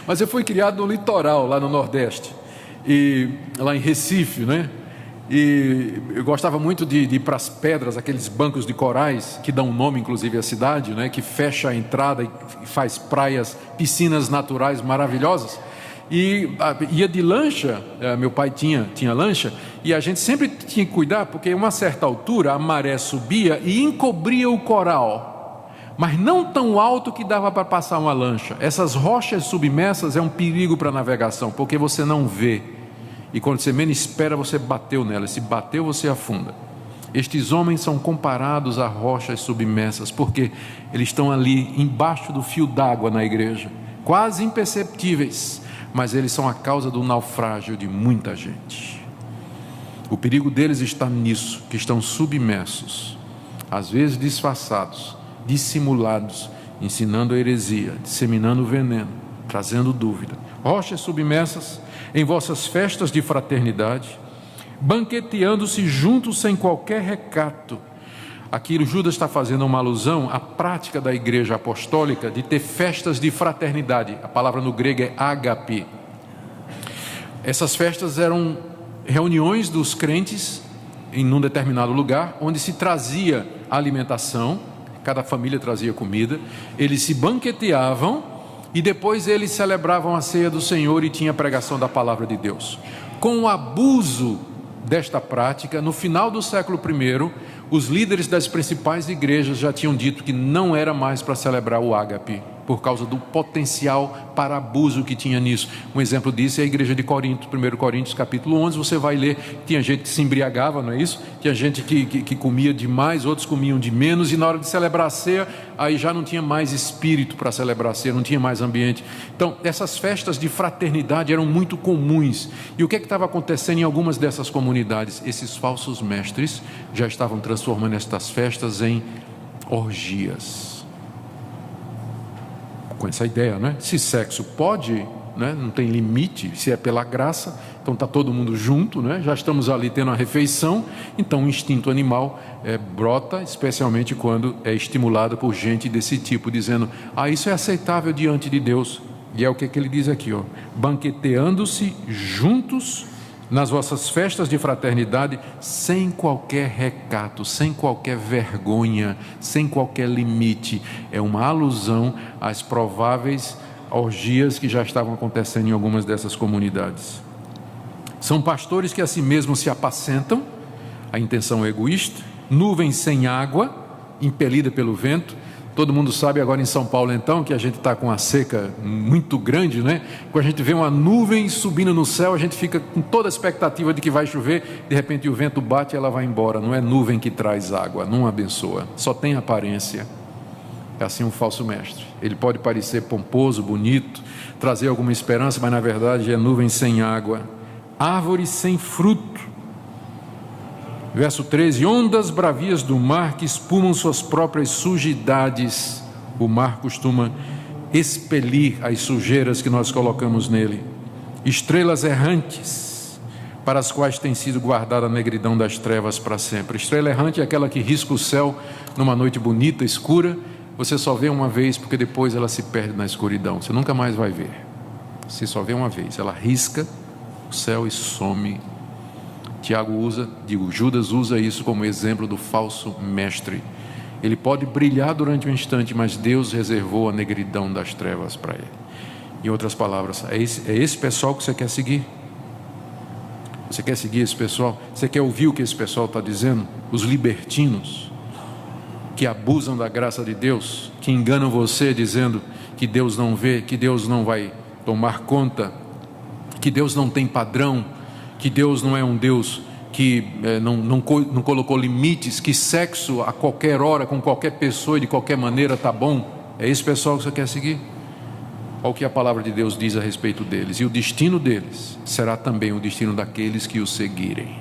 Mas eu fui criado no litoral, lá no Nordeste. E lá em Recife, né? E eu gostava muito de ir para as pedras, aqueles bancos de corais que dão nome inclusive à cidade, né? Que fecha a entrada e faz praias, piscinas naturais maravilhosas. E ia de lancha, meu pai tinha lancha, e a gente sempre tinha que cuidar, porque a uma certa altura a maré subia e encobria o coral, mas não tão alto que dava para passar uma lancha. Essas rochas submersas é um perigo para a navegação, porque você não vê. E quando você menos espera, você bateu nela. Se bateu, você afunda. Estes homens são comparados a rochas submersas, porque eles estão ali embaixo do fio d'água na igreja, quase imperceptíveis, mas eles são a causa do naufrágio de muita gente. O perigo deles está nisso, que estão submersos, às vezes disfarçados, dissimulados, ensinando a heresia, disseminando veneno, trazendo dúvida. Rochas submersas em vossas festas de fraternidade, banqueteando-se juntos sem qualquer recato. Aqui Judas está fazendo uma alusão à prática da igreja apostólica de ter festas de fraternidade. A palavra no grego é ágape. Essas festas eram reuniões dos crentes em um determinado lugar, onde se trazia alimentação, cada família trazia comida, eles se banqueteavam, e depois eles celebravam a ceia do Senhor e tinha a pregação da palavra de Deus. Com o abuso desta prática, no final do século I, os líderes das principais igrejas já tinham dito que não era mais para celebrar o ágape, por causa do potencial para abuso que tinha nisso. Um exemplo disso é a igreja de Corinto, 1 Coríntios capítulo 11, você vai ler, tinha gente que se embriagava, não é isso? Tinha gente que comia demais, outros comiam de menos, e na hora de celebrar a ceia, aí já não tinha mais espírito para celebrar a ceia, não tinha mais ambiente. Então, essas festas de fraternidade eram muito comuns. E o que estava acontecendo em algumas dessas comunidades? Esses falsos mestres já estavam transformando estas festas em orgias. Com essa ideia, né? Se sexo pode, né? Não tem limite, se é pela graça, então está todo mundo junto, né? Já estamos ali tendo a refeição, então o instinto animal brota, especialmente quando é estimulado por gente desse tipo, dizendo, isso é aceitável diante de Deus. E é o que ele diz aqui, banqueteando-se juntos nas vossas festas de fraternidade, sem qualquer recato, sem qualquer vergonha, sem qualquer limite. É uma alusão às prováveis orgias que já estavam acontecendo em algumas dessas comunidades. São pastores que a si mesmos se apacentam, a intenção é egoísta, nuvens sem água, impelida pelo vento. Todo mundo sabe agora em São Paulo, então, que a gente está com uma seca muito grande, né? Quando a gente vê uma nuvem subindo no céu, a gente fica com toda a expectativa de que vai chover, de repente o vento bate e ela vai embora. Não é nuvem que traz água, não abençoa, só tem aparência. É assim um falso mestre. Ele pode parecer pomposo, bonito, trazer alguma esperança, mas na verdade é nuvem sem água, árvore sem fruto. Verso 13: ondas bravias do mar que espumam suas próprias sujidades. O mar costuma expelir as sujeiras que nós colocamos nele. Estrelas errantes, para as quais tem sido guardada a negridão das trevas para sempre. Estrela errante é aquela que risca o céu numa noite bonita, escura. Você só vê uma vez, porque depois ela se perde na escuridão. Você nunca mais vai ver. Você só vê uma vez. Ela risca o céu e some. Judas usa isso como exemplo do falso mestre. Ele pode brilhar durante um instante, mas Deus reservou a negridão das trevas para ele. Em outras palavras, é esse pessoal que você quer seguir? Você quer seguir esse pessoal? Você quer ouvir o que esse pessoal está dizendo? Os libertinos, que abusam da graça de Deus, que enganam você dizendo que Deus não vê, que Deus não vai tomar conta, que Deus não tem padrão, que Deus não é um Deus que não colocou limites, que sexo a qualquer hora, com qualquer pessoa e de qualquer maneira está bom. É esse pessoal que você quer seguir? Olha o que a palavra de Deus diz a respeito deles. E o destino deles será também o destino daqueles que o seguirem.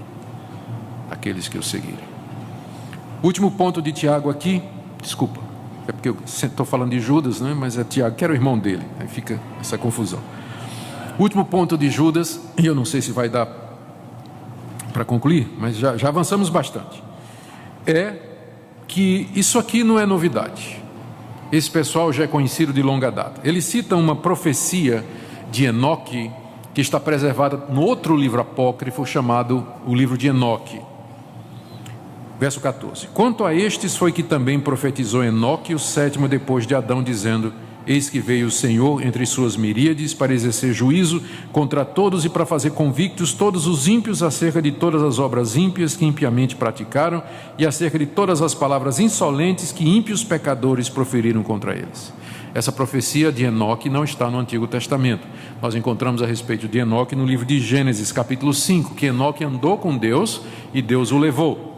Aqueles que o seguirem. Último ponto de Tiago aqui. Desculpa, é porque eu estou falando de Judas, né? Mas é Tiago, que era o irmão dele. Aí fica essa confusão. Último ponto de Judas, e eu não sei se vai dar para concluir, mas já avançamos bastante. É que isso aqui não é novidade. Esse pessoal já é conhecido de longa data. Ele cita uma profecia de Enoque, que está preservada no outro livro apócrifo, chamado o livro de Enoque. Verso 14: quanto a estes foi que também profetizou Enoque, o sétimo depois de Adão, dizendo: eis que veio o Senhor entre suas miríades para exercer juízo contra todos e para fazer convictos todos os ímpios acerca de todas as obras ímpias que impiamente praticaram e acerca de todas as palavras insolentes que ímpios pecadores proferiram contra eles. Essa profecia de Enoque não está no Antigo Testamento. Nós encontramos a respeito de Enoque no livro de Gênesis, capítulo 5, que Enoque andou com Deus e Deus o levou.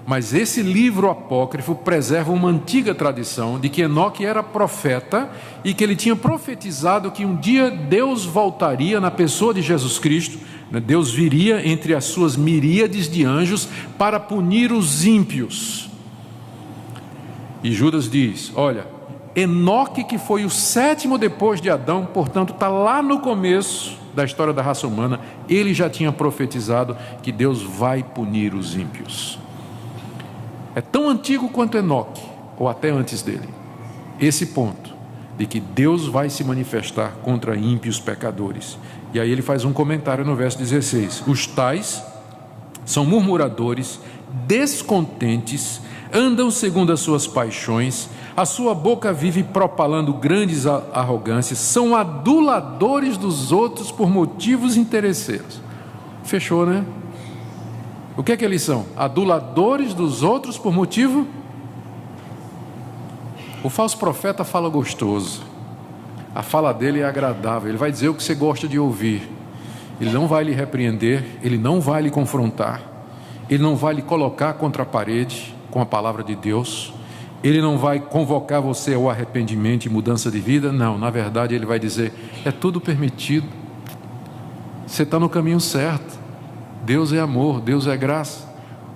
Mas esse livro apócrifo preserva uma antiga tradição de que Enoque era profeta e que ele tinha profetizado que um dia Deus voltaria na pessoa de Jesus Cristo, Deus viria entre as suas miríades de anjos para punir os ímpios. E Judas diz: olha, Enoque, que foi o sétimo depois de Adão, portanto está lá no começo da história da raça humana, ele já tinha profetizado que Deus vai punir os ímpios. É tão antigo quanto Enoque, ou até antes dele, esse ponto de que Deus vai se manifestar contra ímpios pecadores. E aí ele faz um comentário no verso 16: os tais são murmuradores, descontentes, andam segundo as suas paixões, a sua boca vive propalando grandes arrogâncias, são aduladores dos outros por motivos interesseiros. Fechou, né? O que é que eles são? Aduladores dos outros por motivo? O falso profeta fala gostoso. A fala dele é agradável. Ele vai dizer o que você gosta de ouvir. Ele não vai lhe repreender, ele não vai lhe confrontar, ele não vai lhe colocar contra a parede com a palavra de Deus, ele não vai convocar você ao arrependimento e mudança de vida. Não, na verdade ele vai dizer: é tudo permitido, você está no caminho certo. Deus é amor, Deus é graça.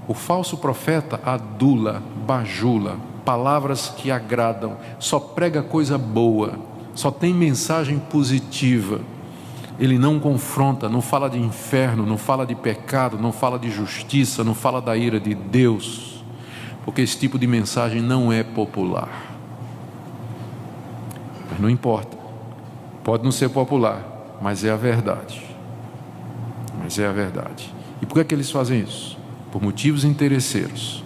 O falso profeta adula, bajula, palavras que agradam, só prega coisa boa, só tem mensagem positiva. Ele não confronta, não fala de inferno, não fala de pecado, não fala de justiça, não fala da ira de Deus, porque esse tipo de mensagem não é popular. Mas não importa, pode não ser popular, mas é a verdade. Mas é a verdade. E por que eles fazem isso? Por motivos interesseiros,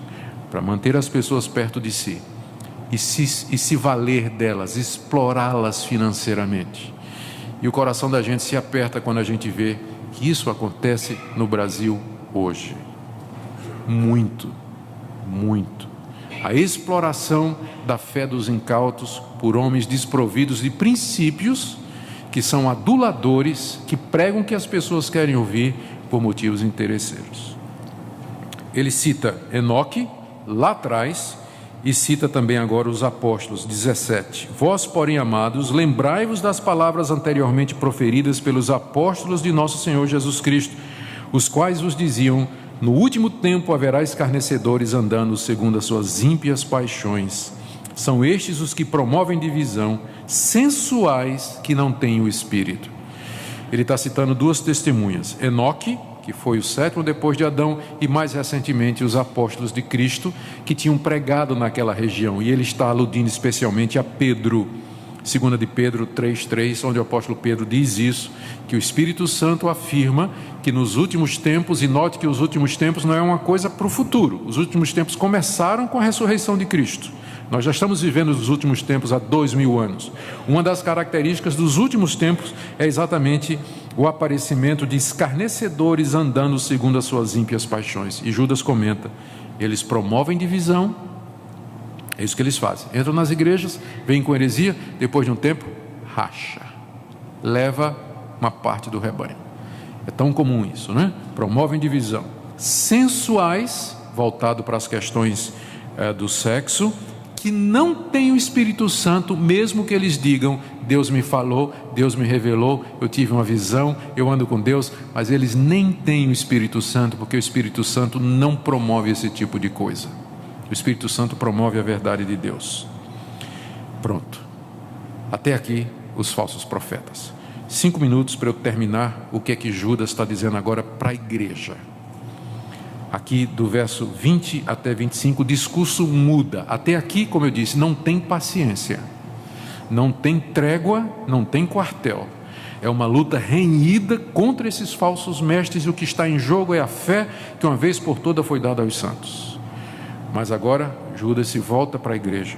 para manter as pessoas perto de si e se valer delas, explorá-las financeiramente. E o coração da gente se aperta quando a gente vê que isso acontece no Brasil hoje. Muito, muito. a exploração da fé dos incautos por homens desprovidos de princípios, que são aduladores, que pregam o que as pessoas querem ouvir por motivos interesseiros. Ele cita Enoque lá atrás e cita também agora os apóstolos, 17. Vós, porém, amados, lembrai-vos das palavras anteriormente proferidas pelos apóstolos de nosso Senhor Jesus Cristo, os quais vos diziam: no último tempo haverá escarnecedores andando segundo as suas ímpias paixões. São estes os que promovem divisão, sensuais, que não têm o Espírito. Ele está citando duas testemunhas: Enoque, que foi o sétimo depois de Adão, e mais recentemente os apóstolos de Cristo, que tinham pregado naquela região. E ele está aludindo especialmente a Pedro, 2 de Pedro 3,3, onde o apóstolo Pedro diz isso, que o Espírito Santo afirma que nos últimos tempos, e note que os últimos tempos não é uma coisa para o futuro, os últimos tempos começaram com a ressurreição de Cristo. Nós já estamos vivendo os últimos tempos há 2000 anos. Uma das características dos últimos tempos é exatamente o aparecimento de escarnecedores andando segundo as suas ímpias paixões. E Judas comenta: eles promovem divisão, é isso que eles fazem. Entram nas igrejas, vêm com heresia, depois de um tempo, racha, leva uma parte do rebanho. É tão comum isso, né? Promovem divisão. Sensuais, voltado para as questões do sexo, que não têm o Espírito Santo, mesmo que eles digam: Deus me falou, Deus me revelou, eu tive uma visão, eu ando com Deus, mas eles nem têm o Espírito Santo, porque o Espírito Santo não promove esse tipo de coisa. O Espírito Santo promove a verdade de Deus. Pronto. Até aqui os falsos profetas. 5 minutos para eu terminar o que é que Judas está dizendo agora para a igreja. Aqui do verso 20 até 25, o discurso muda. Até aqui, como eu disse, não tem paciência, não tem trégua, não tem quartel. É uma luta renhida contra esses falsos mestres, e o que está em jogo é a fé que uma vez por toda foi dada aos santos. Mas agora Judas se volta para a igreja.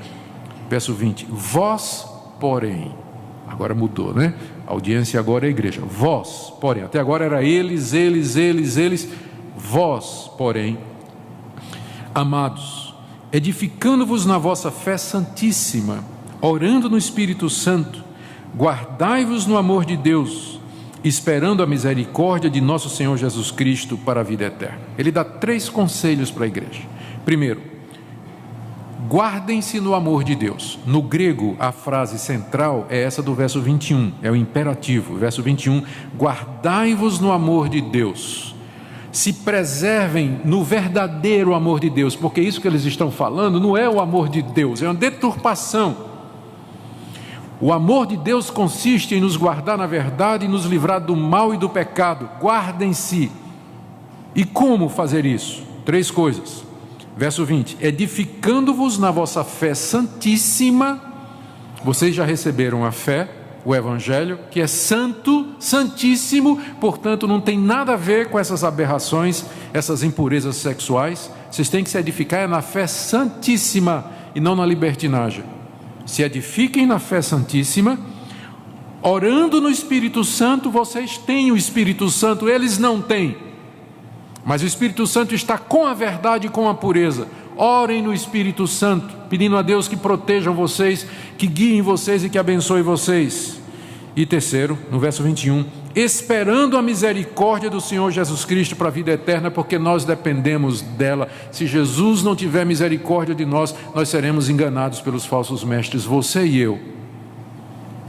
Verso 20: vós, porém, agora mudou, né? A audiência agora é a igreja. Vós, porém, até agora era eles. Vós, porém, amados, edificando-vos na vossa fé santíssima, orando no Espírito Santo, guardai-vos no amor de Deus, esperando a misericórdia de nosso Senhor Jesus Cristo para a vida eterna. Ele dá 3 conselhos para a igreja. Primeiro, guardem-se no amor de Deus. No grego, a frase central é essa do verso 21, é o imperativo. Verso 21, guardai-vos no amor de Deus. Se preservem no verdadeiro amor de Deus, porque isso que eles estão falando não é o amor de Deus, é uma deturpação. O amor de Deus consiste em nos guardar na verdade e nos livrar do mal e do pecado. Guardem-se. E como fazer isso? 3 coisas. Verso 20: edificando-vos na vossa fé santíssima. Vocês já receberam a fé, o Evangelho, que é santo, santíssimo, portanto não tem nada a ver com essas aberrações, essas impurezas sexuais. Vocês têm que se edificar na fé santíssima e não na libertinagem. Se edifiquem na fé santíssima, orando no Espírito Santo. Vocês têm o Espírito Santo, eles não têm, mas o Espírito Santo está com a verdade e com a pureza. Orem no Espírito Santo, pedindo a Deus que protejam vocês, que guiem vocês e que abençoe vocês. E terceiro, no verso 21, esperando a misericórdia do Senhor Jesus Cristo para a vida eterna, porque nós dependemos dela. Se Jesus não tiver misericórdia de nós, nós seremos enganados pelos falsos mestres, você e eu.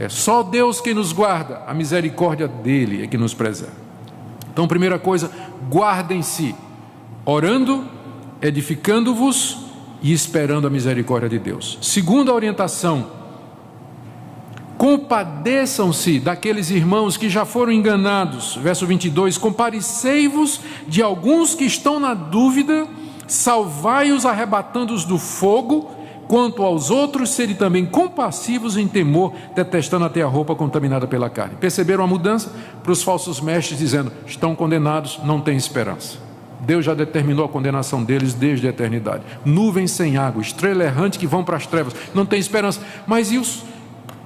É só Deus quem nos guarda, a misericórdia dele é que nos preserva. Então, primeira coisa, guardem-se, orando, edificando-vos e esperando a misericórdia de Deus. Segunda orientação, compadeçam-se daqueles irmãos que já foram enganados. Verso 22, compadecei-vos de alguns que estão na dúvida, salvai-os arrebatando-os do fogo. Quanto aos outros, serem também compassivos em temor, detestando até a roupa contaminada pela carne. Perceberam a mudança? Para os falsos mestres dizendo: estão condenados, não tem esperança. Deus já determinou a condenação deles desde a eternidade. Nuvem sem água, estrela errante que vão para as trevas, não tem esperança. Mas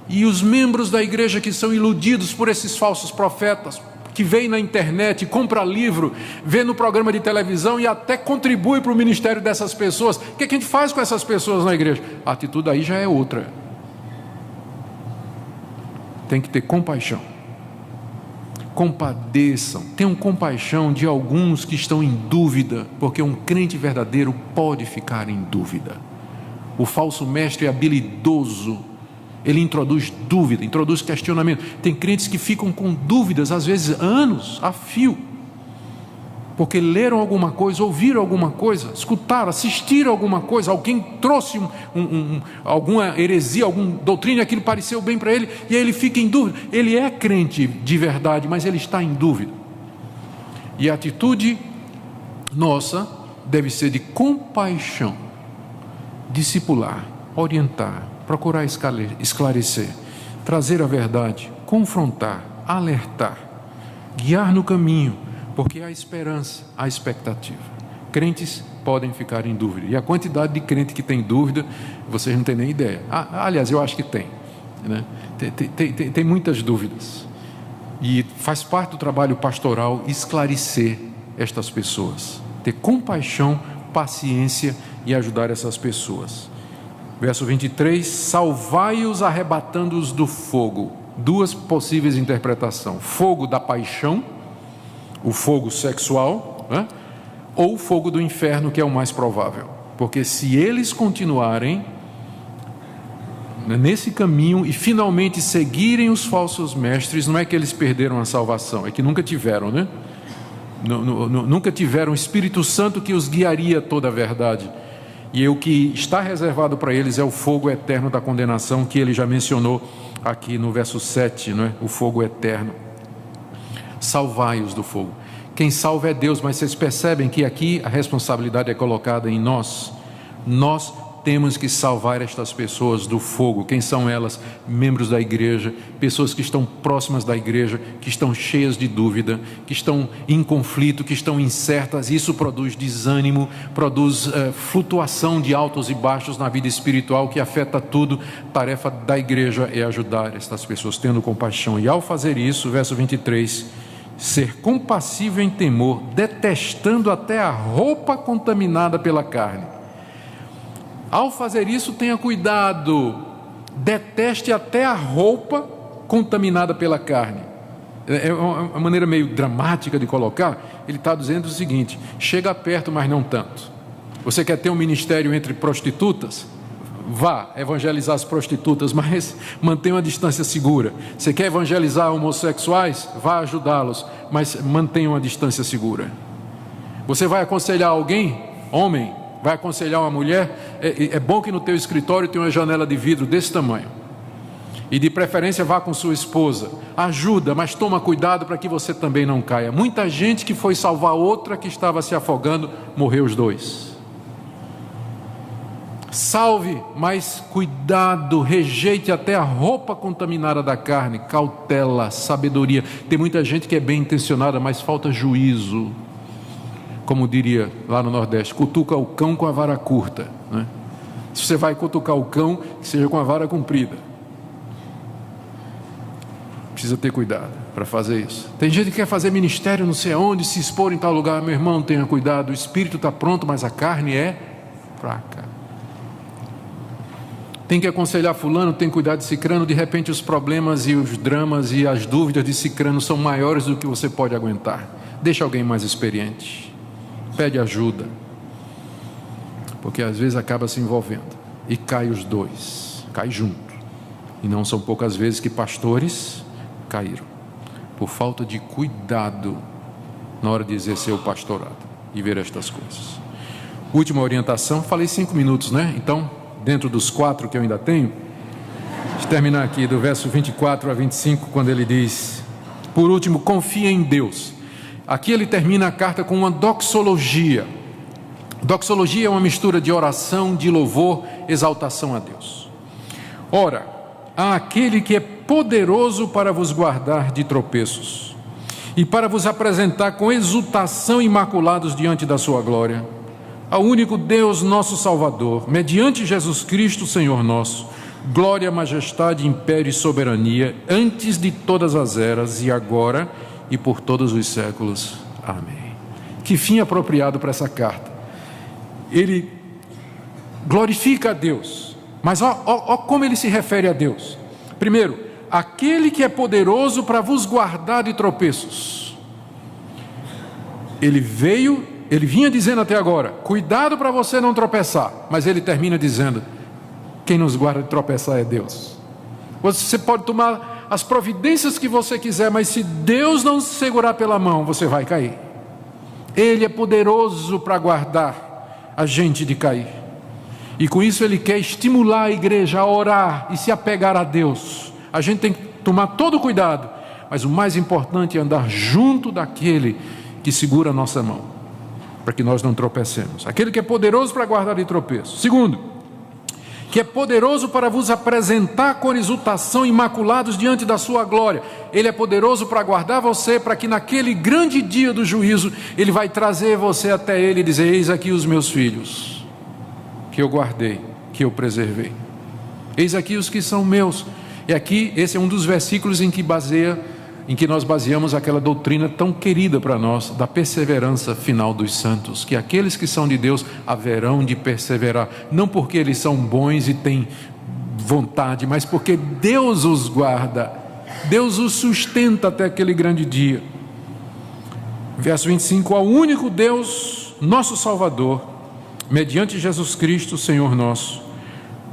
e os membros da igreja que são iludidos por esses falsos profetas, que vem na internet, compra livro, vê no programa de televisão e até contribui para o ministério dessas pessoas. O que a gente faz com essas pessoas na igreja? A atitude aí já é outra. Tem que ter compaixão. Compadeçam, tenham compaixão de alguns que estão em dúvida, porque um crente verdadeiro pode ficar em dúvida. O falso mestre é habilidoso, ele introduz dúvida, introduz questionamento. Tem crentes que ficam com dúvidas, às vezes anos a fio, porque leram alguma coisa, ouviram alguma coisa, escutaram, assistiram alguma coisa, alguém trouxe alguma heresia, alguma doutrina, aquilo pareceu bem para ele, e aí ele fica em dúvida. Ele é crente de verdade, mas ele está em dúvida. E a atitude nossa deve ser de compaixão, discipular, orientar, procurar esclarecer, trazer a verdade, confrontar, alertar, guiar no caminho, porque há esperança, há expectativa. Crentes podem ficar em dúvida, e a quantidade de crente que tem dúvida, vocês não têm nem ideia. Aliás, eu acho que tem, né? Tem muitas dúvidas, e faz parte do trabalho pastoral esclarecer estas pessoas, ter compaixão, paciência e ajudar essas pessoas. Verso 23, salvai-os arrebatando-os do fogo. Duas possíveis interpretações: fogo da paixão, o fogo sexual, né? Ou o fogo do inferno, que é o mais provável, porque se eles continuarem nesse caminho e finalmente seguirem os falsos mestres, não é que eles perderam a salvação, é que nunca tiveram, né? Nunca tiveram o Espírito Santo que os guiaria a toda a verdade, e o que está reservado para eles é o fogo eterno da condenação, que ele já mencionou aqui no verso 7, não é? O fogo eterno. Salvai-os do fogo. Quem salva é Deus, mas vocês percebem que aqui a responsabilidade é colocada em nós. Nós temos que salvar estas pessoas do fogo. Quem são elas? Membros da igreja, pessoas que estão próximas da igreja, que estão cheias de dúvida, que estão em conflito, que estão incertas. Isso produz desânimo, produz flutuação de altos e baixos na vida espiritual, que afeta tudo. A tarefa da igreja é ajudar estas pessoas, tendo compaixão. E ao fazer isso, verso 23, ser compassível em temor, detestando até a roupa contaminada pela carne. Ao fazer isso, tenha cuidado, deteste até a roupa contaminada pela carne. É uma maneira meio dramática de colocar. Ele está dizendo o seguinte: chega perto, mas não tanto. Você quer ter um ministério entre prostitutas? Vá evangelizar as prostitutas, mas mantenha uma distância segura. Você quer evangelizar homossexuais? Vá ajudá-los, mas mantenha uma distância segura. Você vai aconselhar alguém, homem, vai aconselhar uma mulher, é bom que no teu escritório tenha uma janela de vidro desse tamanho, e de preferência vá com sua esposa, ajuda, mas toma cuidado para que você também não caia. Muita gente que foi salvar outra que estava se afogando, morreu os dois. Salve, mas cuidado, rejeite até a roupa contaminada da carne, cautela, sabedoria. Tem muita gente que é bem intencionada, mas falta juízo. Como diria lá no Nordeste, cutuca o cão com a vara curta, né? Se você vai cutucar o cão, que seja com a vara comprida. Precisa ter cuidado para fazer isso. Tem gente que quer fazer ministério não sei aonde, se expor em tal lugar. Meu irmão, tenha cuidado, o espírito está pronto, mas a carne é fraca. Tem que aconselhar fulano, tem que cuidar de cicrano. De repente os problemas e os dramas e as dúvidas de cicrano são maiores do que você pode aguentar. Deixa alguém mais experiente, pede ajuda, porque às vezes acaba se envolvendo e cai os dois, cai junto. E não são poucas vezes que pastores caíram por falta de cuidado na hora de exercer o pastorado e ver estas coisas. Última orientação, falei 5 minutos, né? Então, dentro dos 4 que eu ainda tenho, deixa eu terminar aqui do verso 24 a 25, quando ele diz: por último, confia em Deus. Aqui ele termina a carta com uma doxologia. Doxologia é uma mistura de oração, de louvor, exaltação a Deus. Ora, há aquele que é poderoso para vos guardar de tropeços e para vos apresentar com exultação imaculados diante da sua glória, ao único Deus nosso Salvador, mediante Jesus Cristo Senhor nosso, glória, majestade, império e soberania, antes de todas as eras e agora e por todos os séculos. Amém. Que fim apropriado para essa carta. Ele glorifica a Deus, mas ó como ele se refere a Deus. Primeiro, aquele que é poderoso para vos guardar de tropeços. Ele vinha dizendo até agora, cuidado para você não tropeçar, mas ele termina dizendo, quem nos guarda de tropeçar é Deus. Você pode tomar as providências que você quiser, mas se Deus não se segurar pela mão, você vai cair. Ele é poderoso para guardar a gente de cair. E com isso ele quer estimular a igreja a orar e se apegar a Deus. A gente tem que tomar todo o cuidado, mas o mais importante é andar junto daquele que segura a nossa mão, para que nós não tropecemos. Aquele que é poderoso para guardar de tropeço. Segundo, que é poderoso para vos apresentar com exultação imaculados diante da sua glória. Ele é poderoso para guardar você, para que naquele grande dia do juízo, ele vai trazer você até ele e dizer, eis aqui os meus filhos, que eu guardei, que eu preservei. Eis aqui os que são meus. E aqui, esse é um dos versículos em que nós baseamos aquela doutrina tão querida para nós, da perseverança final dos santos, que aqueles que são de Deus haverão de perseverar, não porque eles são bons e têm vontade, mas porque Deus os guarda, Deus os sustenta até aquele grande dia. Verso 25, ao único Deus, nosso Salvador, mediante Jesus Cristo, Senhor nosso,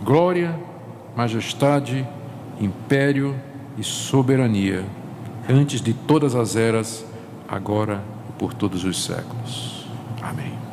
glória, majestade, império e soberania, antes de todas as eras, agora e por todos os séculos. Amém.